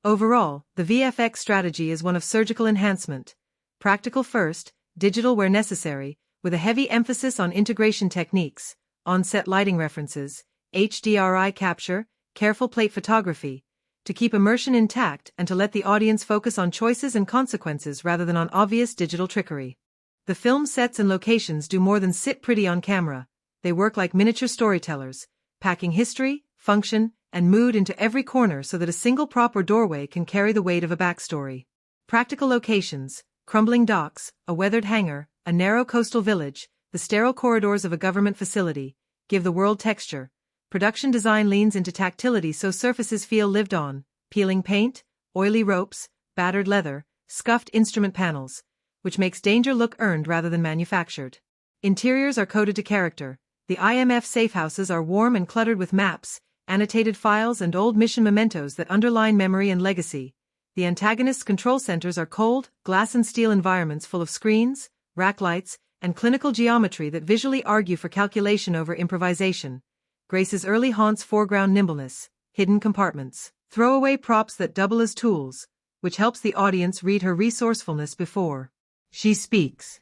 S1: Overall, the VFX strategy is one of surgical enhancement. Practical first, digital where necessary, with a heavy emphasis on integration techniques, on-set lighting references, HDRI capture, careful plate photography, to keep immersion intact and to let the audience focus on choices and consequences rather than on obvious digital trickery. The film sets and locations do more than sit pretty on camera. They work like miniature storytellers, packing history, function, and mood into every corner so that a single prop or doorway can carry the weight of a backstory. Practical locations, crumbling docks, a weathered hangar, a narrow coastal village, the sterile corridors of a government facility, give the world texture. Production design leans into tactility so surfaces feel lived on, peeling paint, oily ropes, battered leather, scuffed instrument panels, which makes danger look earned rather than manufactured. Interiors are coded to character. The IMF safehouses are warm and cluttered with maps, annotated files and old mission mementos that underline memory and legacy. The antagonist's control centers are cold, glass and steel environments full of screens, rack lights, and clinical geometry that visually argue for calculation over improvisation. Grace's early haunts foreground nimbleness, hidden compartments, throwaway props that double as tools, which helps the audience read her resourcefulness before she speaks.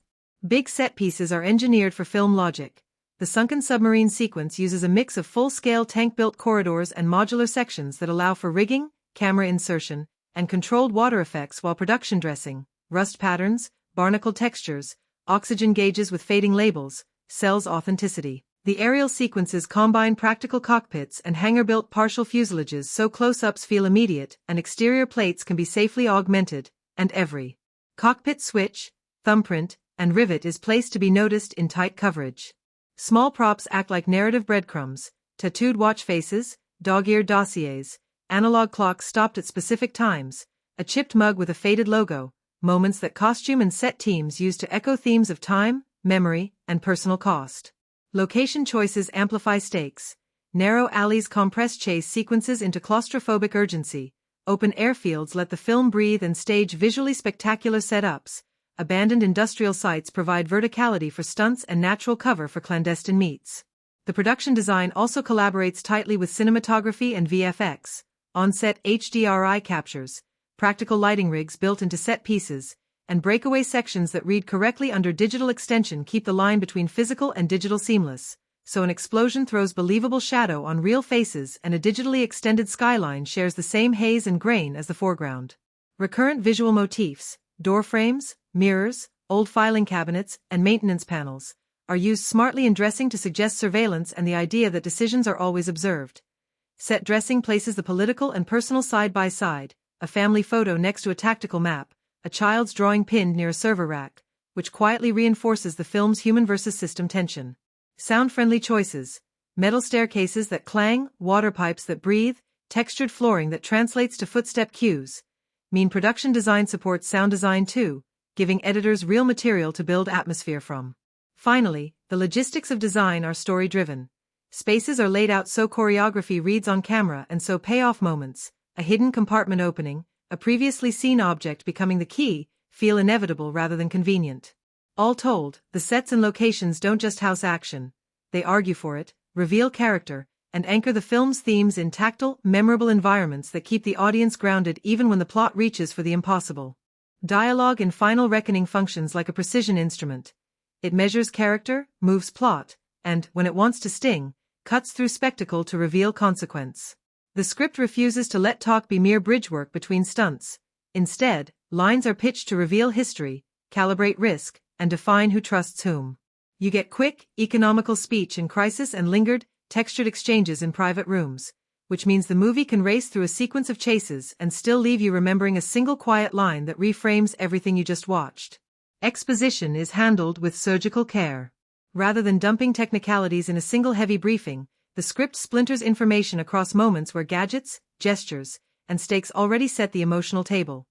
S1: Big set pieces are engineered for film logic. The sunken submarine sequence uses a mix of full-scale tank-built corridors and modular sections that allow for rigging, camera insertion, and controlled water effects while production dressing, rust patterns, barnacled textures, oxygen gauges with fading labels, sells authenticity. The aerial sequences combine practical cockpits and hangar-built partial fuselages so close-ups feel immediate and exterior plates can be safely augmented, and every cockpit switch, thumbprint, and rivet is placed to be noticed in tight coverage. Small props act like narrative breadcrumbs, tattooed watch faces, dog-eared dossiers, analog clocks stopped at specific times, a chipped mug with a faded logo, moments that costume and set teams use to echo themes of time, memory, and personal cost. Location choices amplify stakes. Narrow alleys compress chase sequences into claustrophobic urgency. Open airfields let the film breathe and stage visually spectacular setups. Abandoned industrial sites provide verticality for stunts and natural cover for clandestine meets. The production design also collaborates tightly with cinematography and VFX. On-set HDRI captures, practical lighting rigs built into set pieces, and breakaway sections that read correctly under digital extension keep the line between physical and digital seamless, so an explosion throws believable shadow on real faces and a digitally extended skyline shares the same haze and grain as the foreground. Recurrent visual motifs, door frames, mirrors, old filing cabinets, and maintenance panels, are used smartly in dressing to suggest surveillance and the idea that decisions are always observed. Set dressing places the political and personal side by side, a family photo next to a tactical map, a child's drawing pinned near a server rack, which quietly reinforces the film's human versus system tension. Sound-friendly choices, metal staircases that clang, water pipes that breathe, textured flooring that translates to footstep cues, mean production design supports sound design too, giving editors real material to build atmosphere from. Finally, the logistics of design are story-driven. Spaces are laid out so choreography reads on camera and so payoff moments, a hidden compartment opening, a previously seen object becoming the key, feel inevitable rather than convenient. All told, the sets and locations don't just house action. They argue for it, reveal character, and anchor the film's themes in tactile, memorable environments that keep the audience grounded even when the plot reaches for the impossible. Dialogue in Final Reckoning functions like a precision instrument. It measures character, moves plot, and, when it wants to sting, cuts through spectacle to reveal consequence. The script refuses to let talk be mere bridgework between stunts. Instead, lines are pitched to reveal history, calibrate risk, and define who trusts whom. You get quick, economical speech in crisis and lingered, textured exchanges in private rooms, which means the movie can race through a sequence of chases and still leave you remembering a single quiet line that reframes everything you just watched. Exposition is handled with surgical care. Rather than dumping technicalities in a single heavy briefing, the script splinters information across moments where gadgets, gestures, and stakes already set the emotional table.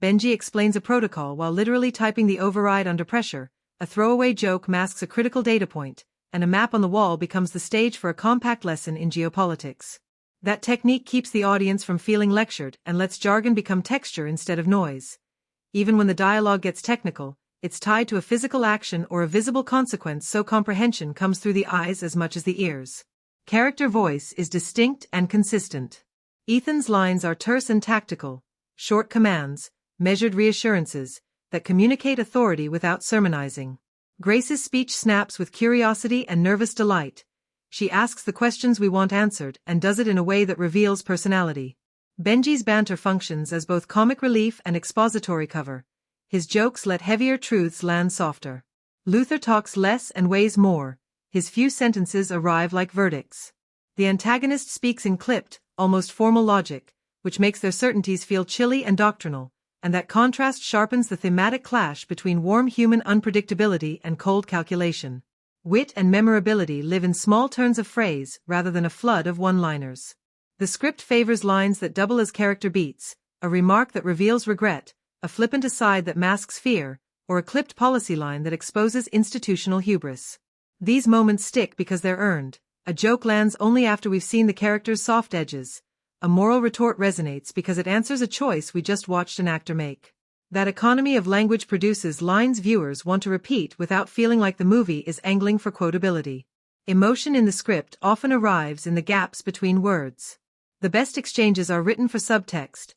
S1: Benji explains a protocol while literally typing the override under pressure, a throwaway joke masks a critical data point, and a map on the wall becomes the stage for a compact lesson in geopolitics. That technique keeps the audience from feeling lectured and lets jargon become texture instead of noise. Even when the dialogue gets technical, it's tied to a physical action or a visible consequence, so comprehension comes through the eyes as much as the ears. Character voice is distinct and consistent. Ethan's lines are terse and tactical, short commands, measured reassurances, that communicate authority without sermonizing. Grace's speech snaps with curiosity and nervous delight. She asks the questions we want answered and does it in a way that reveals personality. Benji's banter functions as both comic relief and expository cover. His jokes let heavier truths land softer. Luther talks less and weighs more. His few sentences arrive like verdicts. The antagonist speaks in clipped, almost formal logic, which makes their certainties feel chilly and doctrinal, and that contrast sharpens the thematic clash between warm human unpredictability and cold calculation. Wit and memorability live in small turns of phrase rather than a flood of one-liners. The script favors lines that double as character beats, a remark that reveals regret, a flippant aside that masks fear, or a clipped policy line that exposes institutional hubris. These moments stick because they're earned. A joke lands only after we've seen the character's soft edges. A moral retort resonates because it answers a choice we just watched an actor make. That economy of language produces lines viewers want to repeat without feeling like the movie is angling for quotability. Emotion in the script often arrives in the gaps between words. The best exchanges are written for subtext.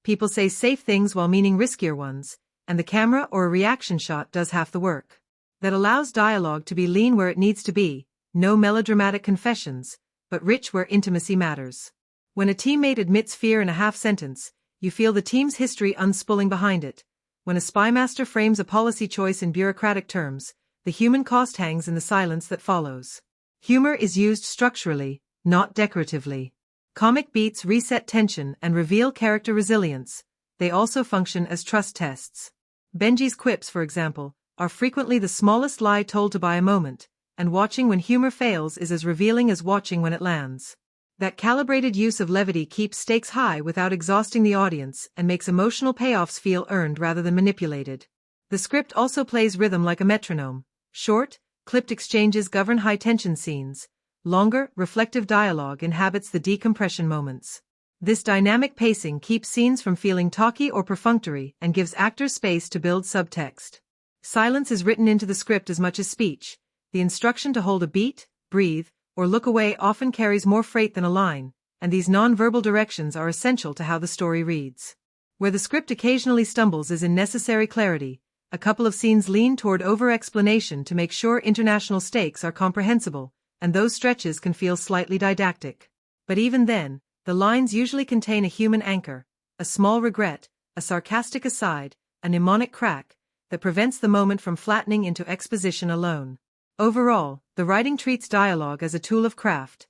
S1: People say safe things while meaning riskier ones, and the camera or a reaction shot does half the work. That allows dialogue to be lean where it needs to be, no melodramatic confessions, but rich where intimacy matters. When a teammate admits fear in a half sentence, you feel the team's history unspooling behind it. When a spymaster frames a policy choice in bureaucratic terms, the human cost hangs in the silence that follows. Humor is used structurally, not decoratively. Comic beats reset tension and reveal character resilience. They also function as trust tests. Benji's quips, for example, are frequently the smallest lie told to buy a moment, and watching when humor fails is as revealing as watching when it lands. That calibrated use of levity keeps stakes high without exhausting the audience and makes emotional payoffs feel earned rather than manipulated. The script also plays rhythm like a metronome. Short, clipped exchanges govern high-tension scenes. Longer, reflective dialogue inhabits the decompression moments. This dynamic pacing keeps scenes from feeling talky or perfunctory and gives actors space to build subtext. Silence is written into the script as much as speech. The instruction to hold a beat, breathe, or look away often carries more freight than a line, and these non-verbal directions are essential to how the story reads. Where the script occasionally stumbles is in necessary clarity. A couple of scenes lean toward over-explanation to make sure international stakes are comprehensible, and those stretches can feel slightly didactic. But even then, the lines usually contain a human anchor, a small regret, a sarcastic aside, a mnemonic crack, that prevents the moment from flattening into exposition alone. Overall, the writing treats dialogue as a tool of craft.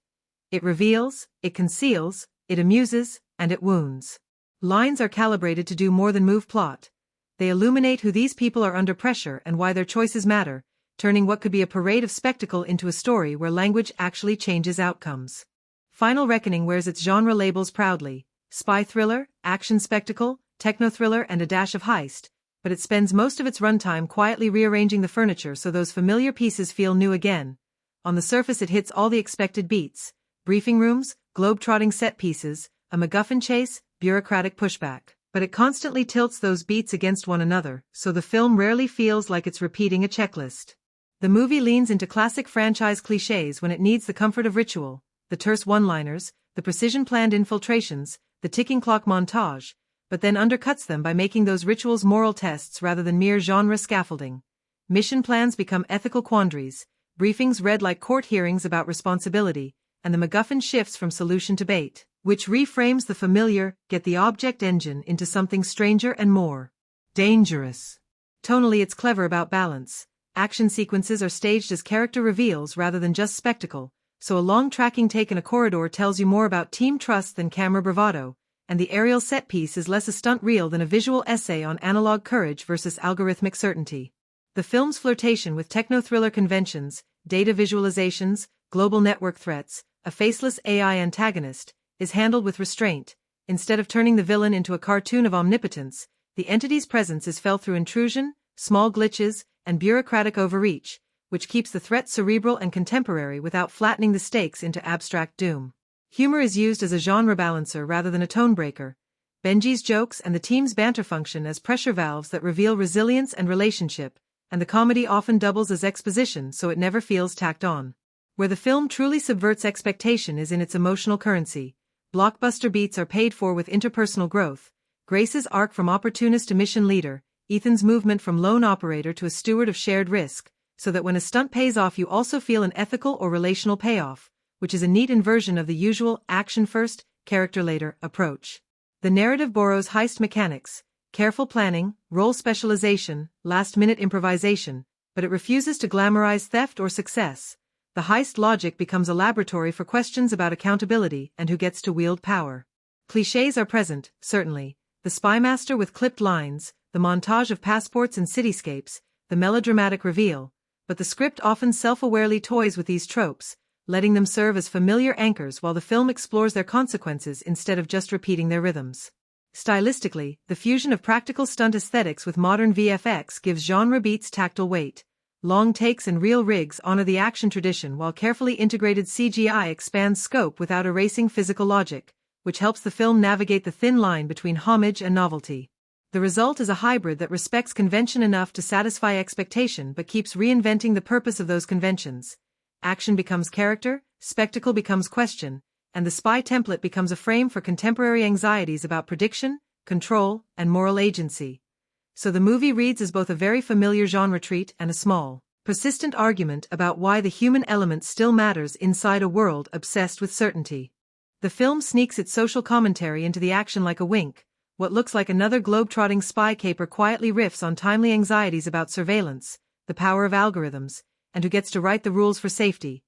S1: It reveals, it conceals, it amuses, and it wounds. Lines are calibrated to do more than move plot. They illuminate who these people are under pressure and why their choices matter, turning what could be a parade of spectacle into a story where language actually changes outcomes. Final Reckoning wears its genre labels proudly: spy thriller, action spectacle, techno-thriller, and a dash of heist, but it spends most of its runtime quietly rearranging the furniture so those familiar pieces feel new again. On the surface it hits all the expected beats: briefing rooms, globe-trotting set pieces, a MacGuffin chase, bureaucratic pushback. but it constantly tilts those beats against one another, so the film rarely feels like it's repeating a checklist. The movie leans into classic franchise clichés when it needs the comfort of ritual, the terse one-liners, the precision-planned infiltrations, the ticking clock montage, but then undercuts them by making those rituals moral tests rather than mere genre scaffolding. Mission plans become ethical quandaries, briefings read like court hearings about responsibility, and the MacGuffin shifts from solution to bait, which reframes the familiar, get-the-object engine into something stranger and more dangerous. Tonally, it's clever about balance. Action sequences are staged as character reveals rather than just spectacle, so a long tracking take in a corridor tells you more about team trust than camera bravado, and the aerial set piece is less a stunt reel than a visual essay on analog courage versus algorithmic certainty. The film's flirtation with techno-thriller conventions, data visualizations, global network threats, a faceless AI antagonist, is handled with restraint. Instead of turning the villain into a cartoon of omnipotence, the entity's presence is felt through intrusion, small glitches, and bureaucratic overreach, which keeps the threat cerebral and contemporary without flattening the stakes into abstract doom. Humor is used as a genre balancer rather than a tone breaker. Benji's jokes and the team's banter function as pressure valves that reveal resilience and relationship, and the comedy often doubles as exposition so it never feels tacked on. Where the film truly subverts expectation is in its emotional currency. Blockbuster beats are paid for with interpersonal growth, Grace's arc from opportunist to mission leader, Ethan's movement from lone operator to a steward of shared risk, so that when a stunt pays off you also feel an ethical or relational payoff, which is a neat inversion of the usual action first, character later approach. The narrative borrows heist mechanics, careful planning, role specialization, last-minute improvisation, but it refuses to glamorize theft or success. The heist logic becomes a laboratory for questions about accountability and who gets to wield power. Clichés are present, certainly. The spymaster with clipped lines, the montage of passports and cityscapes, the melodramatic reveal, but the script often self-awarely toys with these tropes, letting them serve as familiar anchors while the film explores their consequences instead of just repeating their rhythms. Stylistically, the fusion of practical stunt aesthetics with modern VFX gives genre beats tactile weight. Long takes and real rigs honor the action tradition while carefully integrated CGI expands scope without erasing physical logic, which helps the film navigate the thin line between homage and novelty. The result is a hybrid that respects convention enough to satisfy expectation but keeps reinventing the purpose of those conventions. Action becomes character, spectacle becomes question, and the spy template becomes a frame for contemporary anxieties about prediction, control, and moral agency. So the movie reads as both a very familiar genre treat and a small, persistent argument about why the human element still matters inside a world obsessed with certainty. The film sneaks its social commentary into the action like a wink. What looks like another globe-trotting spy caper quietly riffs on timely anxieties about surveillance, the power of algorithms, and who gets to write the rules for safety.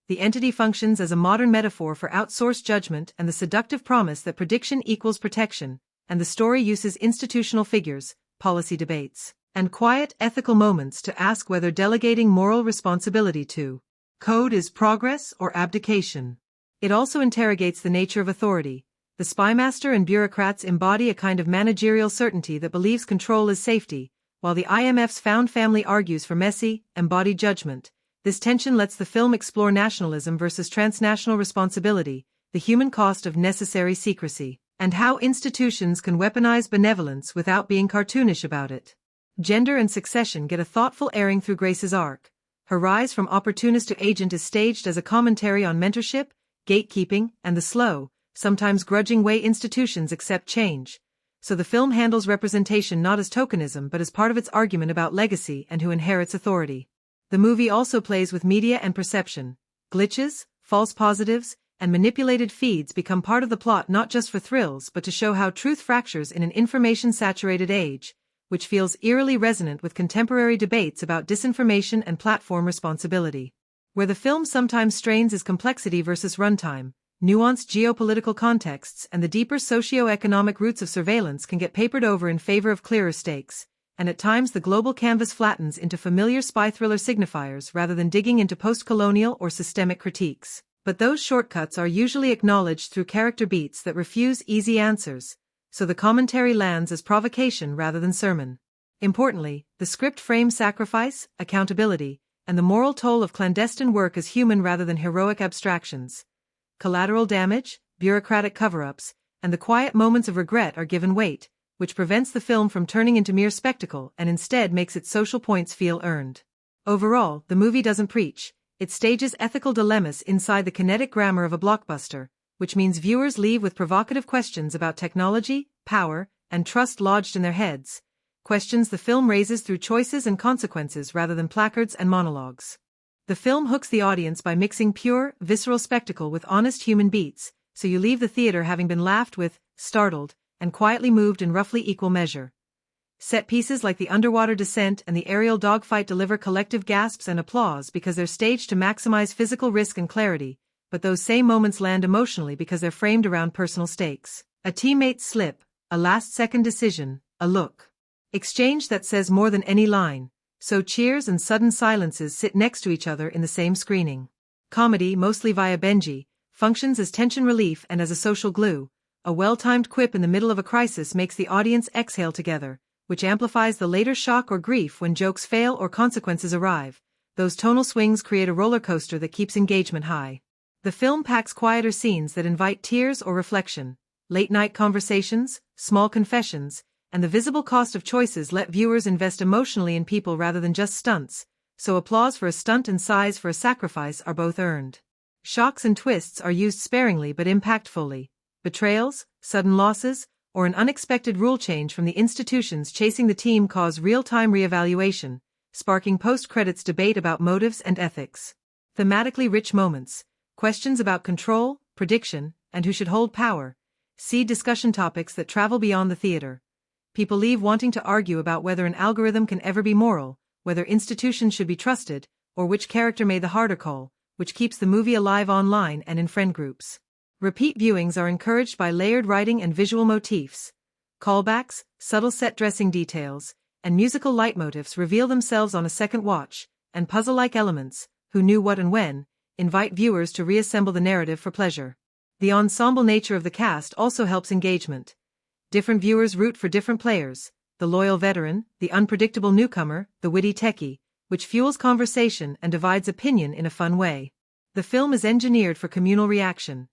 S1: The entity functions as a modern metaphor for outsourced judgment and the seductive promise that prediction equals protection, and the story uses institutional figures, policy debates, and quiet ethical moments to ask whether delegating moral responsibility to code is progress or abdication. It also interrogates the nature of authority. The spymaster and bureaucrats embody a kind of managerial certainty that believes control is safety, while the IMF's found family argues for messy, embodied judgment. This tension lets the film explore nationalism versus transnational responsibility, the human cost of necessary secrecy, and how institutions can weaponize benevolence without being cartoonish about it. Gender and succession get a thoughtful airing through Grace's arc. Her rise from opportunist to agent is staged as a commentary on mentorship, gatekeeping, and the slow, sometimes grudging way institutions accept change. So the film handles representation not as tokenism but as part of its argument about legacy and who inherits authority. The movie also plays with media and perception. Glitches, false positives, and manipulated feeds become part of the plot not just for thrills but to show how truth fractures in an information-saturated age, which feels eerily resonant with contemporary debates about disinformation and platform responsibility. Where the film sometimes strains is complexity versus runtime. Nuanced geopolitical contexts and the deeper socio-economic roots of surveillance can get papered over in favor of clearer stakes, and at times the global canvas flattens into familiar spy thriller signifiers rather than digging into post-colonial or systemic critiques. But those shortcuts are usually acknowledged through character beats that refuse easy answers, so the commentary lands as provocation rather than sermon. Importantly, the script frames sacrifice, accountability, and the moral toll of clandestine work as human rather than heroic abstractions. Collateral damage, bureaucratic cover-ups, and the quiet moments of regret are given weight, which prevents the film from turning into mere spectacle and instead makes its social points feel earned. Overall, the movie doesn't preach. It stages ethical dilemmas inside the kinetic grammar of a blockbuster, which means viewers leave with provocative questions about technology, power, and trust lodged in their heads, questions the film raises through choices and consequences rather than placards and monologues. The film hooks the audience by mixing pure, visceral spectacle with honest human beats, so you leave the theater having been laughed with, startled, and quietly moved in roughly equal measure. Set pieces like the underwater descent and the aerial dogfight deliver collective gasps and applause because they're staged to maximize physical risk and clarity, but those same moments land emotionally because they're framed around personal stakes. A teammate's slip, a last-second decision, a look. Exchange that says more than any line, so cheers and sudden silences sit next to each other in the same screening. Comedy, mostly via Benji, functions as tension relief and as a social glue. A well-timed quip in the middle of a crisis makes the audience exhale together, which amplifies the later shock or grief when jokes fail or consequences arrive. Those tonal swings create a roller coaster that keeps engagement high. The film packs quieter scenes that invite tears or reflection, late-night conversations, small confessions, and the visible cost of choices let viewers invest emotionally in people rather than just stunts, so applause for a stunt and sighs for a sacrifice are both earned. Shocks and twists are used sparingly but impactfully. Betrayals, sudden losses, or an unexpected rule change from the institutions chasing the team cause real-time reevaluation, sparking post-credits debate about motives and ethics. Thematically rich moments, questions about control, prediction, and who should hold power, seed discussion topics that travel beyond the theater. People leave wanting to argue about whether an algorithm can ever be moral, whether institutions should be trusted, or which character made the harder call, which keeps the movie alive online and in friend groups. Repeat viewings are encouraged by layered writing and visual motifs. Callbacks, subtle set dressing details, and musical leitmotifs reveal themselves on a second watch, and puzzle-like elements, who knew what and when, invite viewers to reassemble the narrative for pleasure. The ensemble nature of the cast also helps engagement. Different viewers root for different players, the loyal veteran, the unpredictable newcomer, the witty techie, which fuels conversation and divides opinion in a fun way. The film is engineered for communal reaction.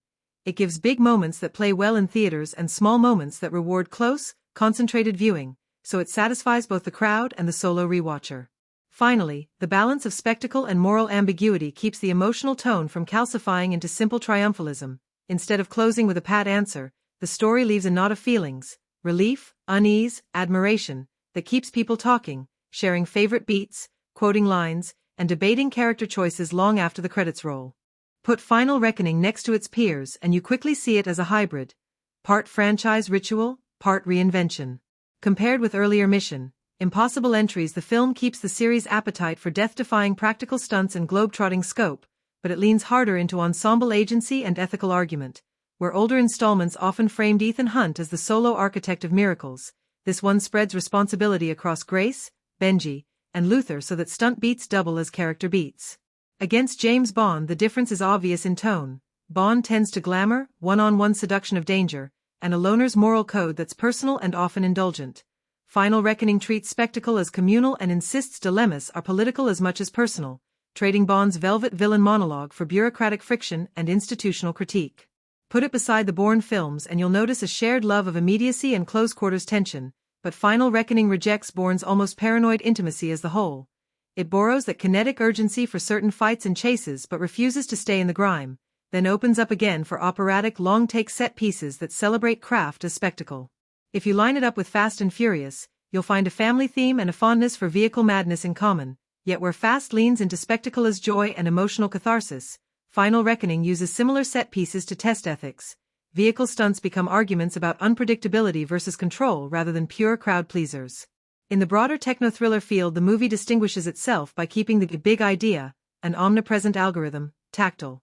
S1: It gives big moments that play well in theaters and small moments that reward close, concentrated viewing, so it satisfies both the crowd and the solo rewatcher. Finally, the balance of spectacle and moral ambiguity keeps the emotional tone from calcifying into simple triumphalism. Instead of closing with a pat answer, the story leaves a knot of feelings, relief, unease, admiration, that keeps people talking, sharing favorite beats, quoting lines, and debating character choices long after the credits roll. Put Final Reckoning next to its peers and you quickly see it as a hybrid. Part franchise ritual, part reinvention. Compared with earlier Mission Impossible entries, the film keeps the series' appetite for death-defying practical stunts and globe-trotting scope, but it leans harder into ensemble agency and ethical argument. Where older installments often framed Ethan Hunt as the solo architect of miracles, this one spreads responsibility across Grace, Benji, and Luther so that stunt beats double as character beats. Against James Bond, the difference is obvious in tone. Bond tends to glamour, one-on-one seduction of danger, and a loner's moral code that's personal and often indulgent. Final Reckoning treats spectacle as communal and insists dilemmas are political as much as personal, trading Bond's velvet villain monologue for bureaucratic friction and institutional critique. Put it beside the Bourne films and you'll notice a shared love of immediacy and close-quarters tension, but Final Reckoning rejects Bourne's almost paranoid intimacy as the whole. It borrows that kinetic urgency for certain fights and chases but refuses to stay in the grime, then opens up again for operatic long-take set pieces that celebrate craft as spectacle. If you line it up with Fast and Furious, you'll find a family theme and a fondness for vehicle madness in common, yet where Fast leans into spectacle as joy and emotional catharsis, Final Reckoning uses similar set pieces to test ethics. Vehicle stunts become arguments about unpredictability versus control rather than pure crowd pleasers. In the broader techno-thriller field, the movie distinguishes itself by keeping the big idea, an omnipresent algorithm, tactile.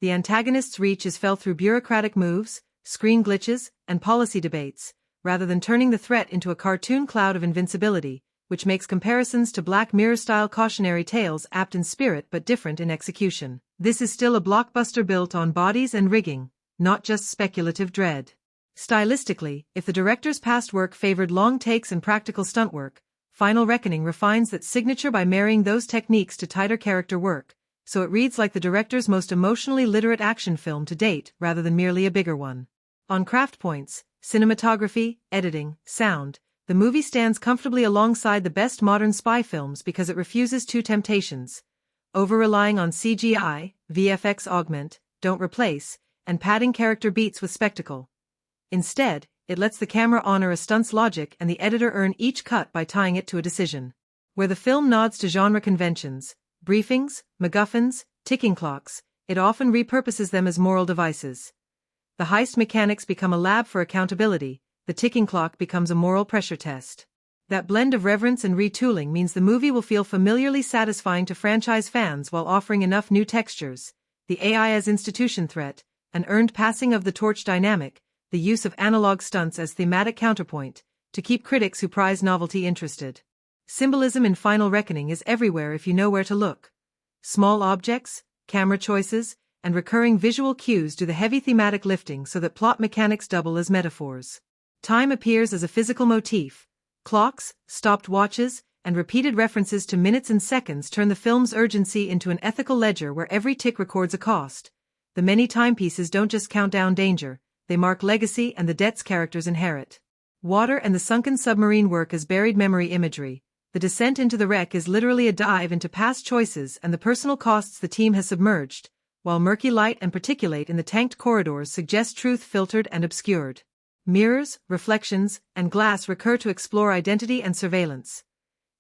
S1: The antagonist's reach is felt through bureaucratic moves, screen glitches, and policy debates, rather than turning the threat into a cartoon cloud of invincibility, which makes comparisons to Black Mirror-style cautionary tales apt in spirit but different in execution. This is still a blockbuster built on bodies and rigging, not just speculative dread. Stylistically, if the director's past work favored long takes and practical stunt work, Final Reckoning refines that signature by marrying those techniques to tighter character work, so it reads like the director's most emotionally literate action film to date rather than merely a bigger one. On craft points, cinematography, editing, sound, the movie stands comfortably alongside the best modern spy films because it refuses two temptations: over-relying on CGI, VFX augment, don't replace, and padding character beats with spectacle. Instead, it lets the camera honor a stunt's logic and the editor earn each cut by tying it to a decision. Where the film nods to genre conventions, briefings, MacGuffins, ticking clocks, it often repurposes them as moral devices. The heist mechanics become a lab for accountability, the ticking clock becomes a moral pressure test. That blend of reverence and retooling means the movie will feel familiarly satisfying to franchise fans while offering enough new textures: the AI as institution threat, an earned passing of the torch dynamic, the use of analog stunts as thematic counterpoint, to keep critics who prize novelty interested. Symbolism in Final Reckoning is everywhere if you know where to look. Small objects, camera choices, and recurring visual cues do the heavy thematic lifting so that plot mechanics double as metaphors. Time appears as a physical motif. Clocks, stopped watches, and repeated references to minutes and seconds turn the film's urgency into an ethical ledger where every tick records a cost. The many timepieces don't just count down danger, they mark legacy and the debts characters inherit. Water and the sunken submarine work as buried memory imagery. The descent into the wreck is literally a dive into past choices and the personal costs the team has submerged, while murky light and particulate in the tanked corridors suggest truth filtered and obscured. Mirrors, reflections, and glass recur to explore identity and surveillance.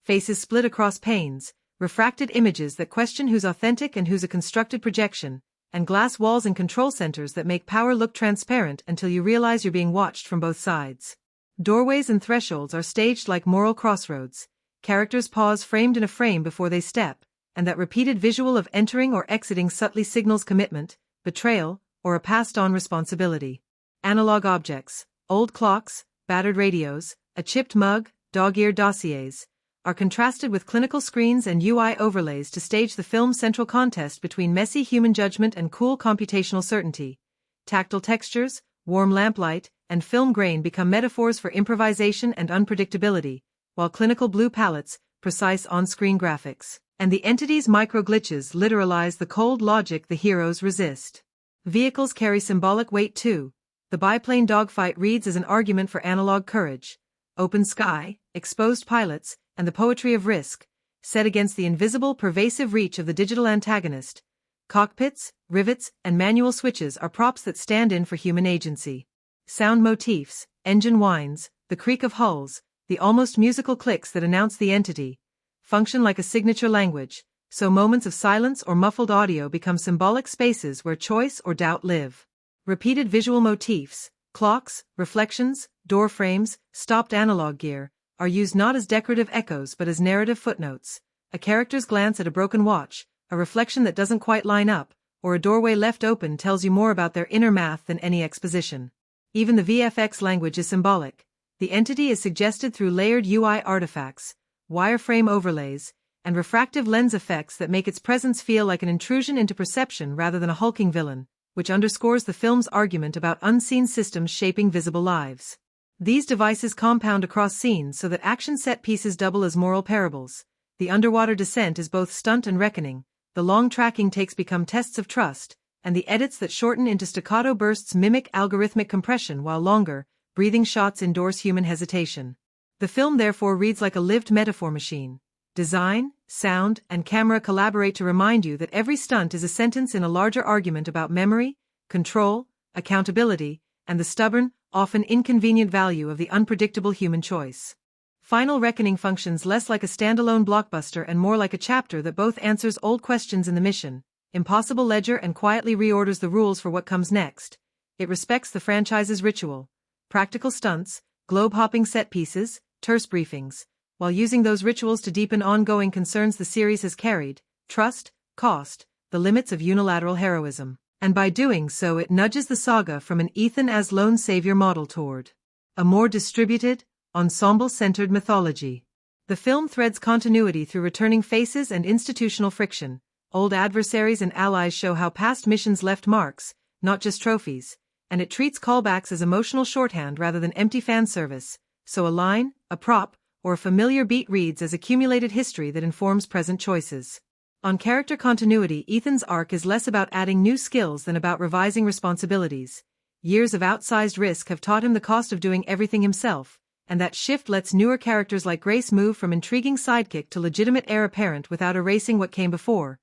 S1: Faces split across panes, refracted images that question who's authentic and who's a constructed projection, and glass walls and control centers that make power look transparent until you realize you're being watched from both sides. Doorways and thresholds are staged like moral crossroads. Characters pause framed in a frame before they step, and that repeated visual of entering or exiting subtly signals commitment, betrayal, or a passed-on responsibility. Analog objects, old clocks, battered radios, a chipped mug, dog-eared dossiers, are contrasted with clinical screens and UI overlays to stage the film's central contest between messy human judgment and cool computational certainty. Tactile textures, warm lamplight, and film grain become metaphors for improvisation and unpredictability, while clinical blue palettes, precise on-screen graphics, and the entity's micro-glitches literalize the cold logic the heroes resist. Vehicles carry symbolic weight too. The biplane dogfight reads as an argument for analog courage. Open sky, exposed pilots, and the poetry of risk, set against the invisible pervasive reach of the digital antagonist. Cockpits, rivets, and manual switches are props that stand in for human agency. Sound motifs, engine whines, the creak of hulls, the almost musical clicks that announce the entity, function like a signature language, so moments of silence or muffled audio become symbolic spaces where choice or doubt live. Repeated visual motifs, clocks, reflections, door frames, stopped analog gear, are used not as decorative echoes but as narrative footnotes. A character's glance at a broken watch, a reflection that doesn't quite line up, or a doorway left open tells you more about their inner math than any exposition. Even the VFX language is symbolic. The entity is suggested through layered UI artifacts, wireframe overlays, and refractive lens effects that make its presence feel like an intrusion into perception rather than a hulking villain, which underscores the film's argument about unseen systems shaping visible lives. These devices compound across scenes so that action set pieces double as moral parables. The underwater descent is both stunt and reckoning, the long tracking takes become tests of trust, and the edits that shorten into staccato bursts mimic algorithmic compression while longer, breathing shots endorse human hesitation. The film therefore reads like a lived metaphor machine. Design, sound, and camera collaborate to remind you that every stunt is a sentence in a larger argument about memory, control, accountability, and the stubborn, often inconvenient value of the unpredictable human choice. Final Reckoning functions less like a standalone blockbuster and more like a chapter that both answers old questions in the Mission Impossible ledger and quietly reorders the rules for what comes next. It respects the franchise's ritual. Practical stunts, globe-hopping set pieces, terse briefings, while using those rituals to deepen ongoing concerns the series has carried: trust, cost, the limits of unilateral heroism. And by doing so it nudges the saga from an Ethan as lone savior model toward a more distributed, ensemble-centered mythology. The film threads continuity through returning faces and institutional friction. Old adversaries and allies show how past missions left marks, not just trophies, and it treats callbacks as emotional shorthand rather than empty fan service, so a line, a prop, or a familiar beat reads as accumulated history that informs present choices. On character continuity, Ethan's arc is less about adding new skills than about revising responsibilities. Years of outsized risk have taught him the cost of doing everything himself, and that shift lets newer characters like Grace move from intriguing sidekick to legitimate heir apparent without erasing what came before.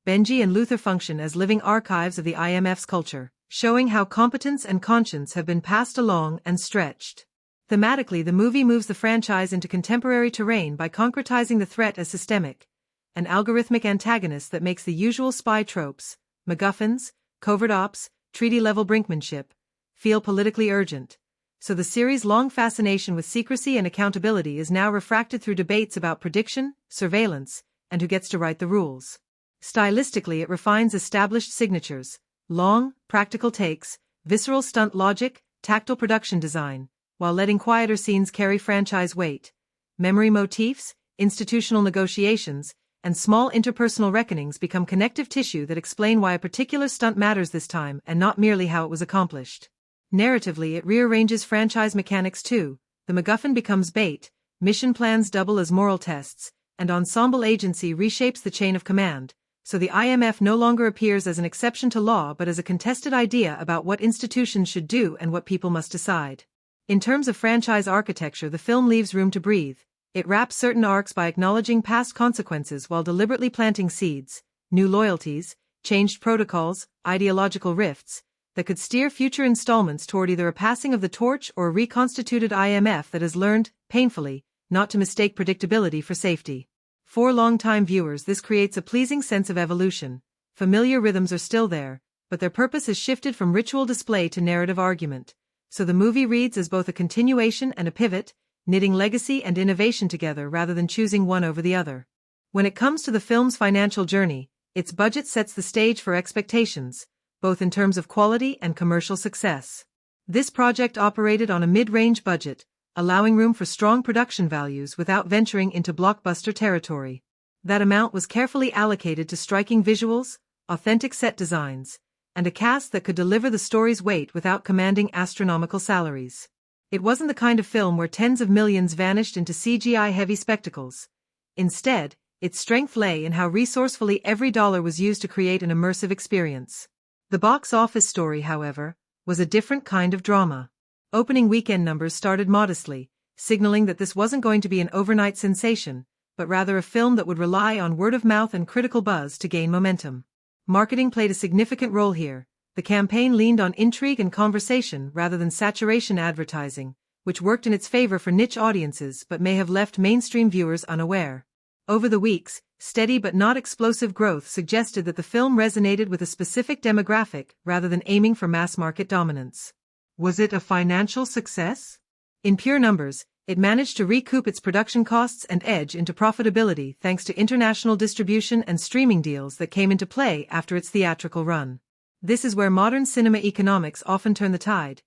S1: Benji and Luther function as living archives of the IMF's culture, showing how competence and conscience have been passed along and stretched. Thematically, the movie moves the franchise into contemporary terrain by concretizing the threat as systemic, an algorithmic antagonist that makes the usual spy tropes, MacGuffins, covert ops, treaty-level brinkmanship, feel politically urgent. So the series' long fascination with secrecy and accountability is now refracted through debates about prediction, surveillance, and who gets to write the rules. Stylistically, it refines established signatures, long, practical takes, visceral stunt logic, tactile production design, while letting quieter scenes carry franchise weight. Memory motifs, institutional negotiations, and small interpersonal reckonings become connective tissue that explain why a particular stunt matters this time and not merely how it was accomplished. Narratively, it rearranges franchise mechanics too. The MacGuffin becomes bait, mission plans double as moral tests, and ensemble agency reshapes the chain of command, so the IMF no longer appears as an exception to law but as a contested idea about what institutions should do and what people must decide. In terms of franchise architecture, the film leaves room to breathe. It wraps certain arcs by acknowledging past consequences while deliberately planting seeds, new loyalties, changed protocols, ideological rifts, that could steer future installments toward either a passing of the torch or a reconstituted IMF that has learned, painfully, not to mistake predictability for safety. For long-time viewers, this creates a pleasing sense of evolution. Familiar rhythms are still there, but their purpose has shifted from ritual display to narrative argument. So the movie reads as both a continuation and a pivot, knitting legacy and innovation together rather than choosing one over the other. When it comes to the film's financial journey, its budget sets the stage for expectations, both in terms of quality and commercial success. This project operated on a mid-range budget, allowing room for strong production values without venturing into blockbuster territory. That amount was carefully allocated to striking visuals, authentic set designs, and a cast that could deliver the story's weight without commanding astronomical salaries. It wasn't the kind of film where tens of millions vanished into CGI-heavy spectacles. Instead, its strength lay in how resourcefully every dollar was used to create an immersive experience. The box office story, however, was a different kind of drama. Opening weekend numbers started modestly, signaling that this wasn't going to be an overnight sensation, but rather a film that would rely on word of mouth and critical buzz to gain momentum. Marketing played a significant role here. The campaign leaned on intrigue and conversation rather than saturation advertising, which worked in its favor for niche audiences but may have left mainstream viewers unaware. Over the weeks, steady but not explosive growth suggested that the film resonated with a specific demographic rather than aiming for mass-market dominance. Was it a financial success? In pure numbers, it managed to recoup its production costs and edge into profitability thanks to international distribution and streaming deals that came into play after its theatrical run. This is where modern cinema economics often turn the tide.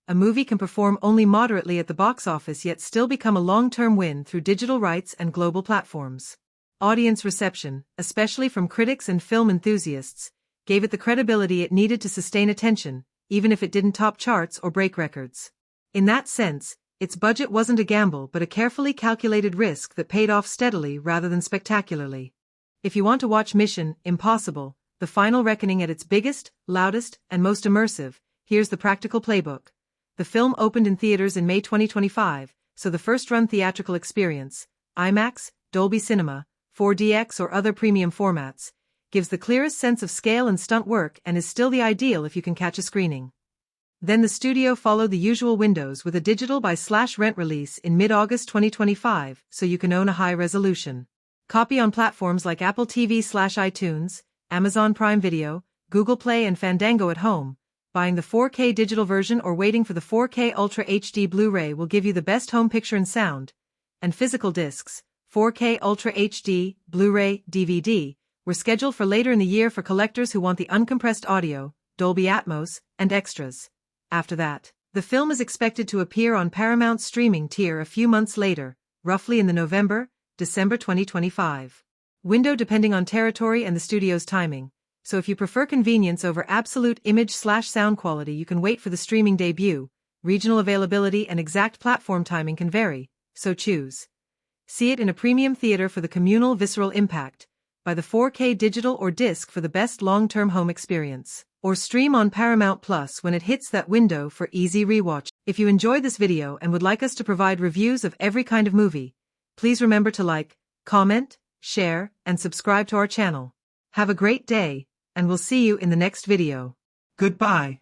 S1: A movie can perform only moderately at the box office yet still become a long-term win through digital rights and global platforms. Audience reception, especially from critics and film enthusiasts, gave it the credibility it needed to sustain attention, even if it didn't top charts or break records. In that sense, its budget wasn't a gamble but a carefully calculated risk that paid off steadily rather than spectacularly. If you want to watch Misson Impossible, the final reckoning at its biggest, loudest, and most immersive, here's the practical playbook. The film opened in theaters in May 2025, so the first-run theatrical experience, IMAX, Dolby Cinema, 4DX or other premium formats, gives the clearest sense of scale and stunt work and is still the ideal if you can catch a screening. Then the studio followed the usual windows with a digital buy/rent release in mid-August 2025, so you can own a high-resolution copy on platforms like Apple TV/iTunes, Amazon Prime Video, Google Play and Fandango at home. Buying the 4K digital version or waiting for the 4K Ultra HD Blu-ray will give you the best home picture and sound. And physical discs, 4K Ultra HD, Blu-ray, DVD, were scheduled for later in the year for collectors who want the uncompressed audio, Dolby Atmos, and extras. After that, the film is expected to appear on Paramount's streaming tier a few months later, roughly in the November-December 2025 window depending on territory and the studio's timing. So if you prefer convenience over absolute image/sound quality, you can wait for the streaming debut. Regional availability and exact platform timing can vary, so choose. See it in a premium theater for the communal visceral impact. Buy the 4K digital or disc for the best long-term home experience. or stream on Paramount Plus when it hits that window for easy rewatch. If you enjoyed this video and would like us to provide reviews of every kind of movie, please remember to like, comment, share, and subscribe to our channel. Have a great day, and we'll see you in the next video. Goodbye.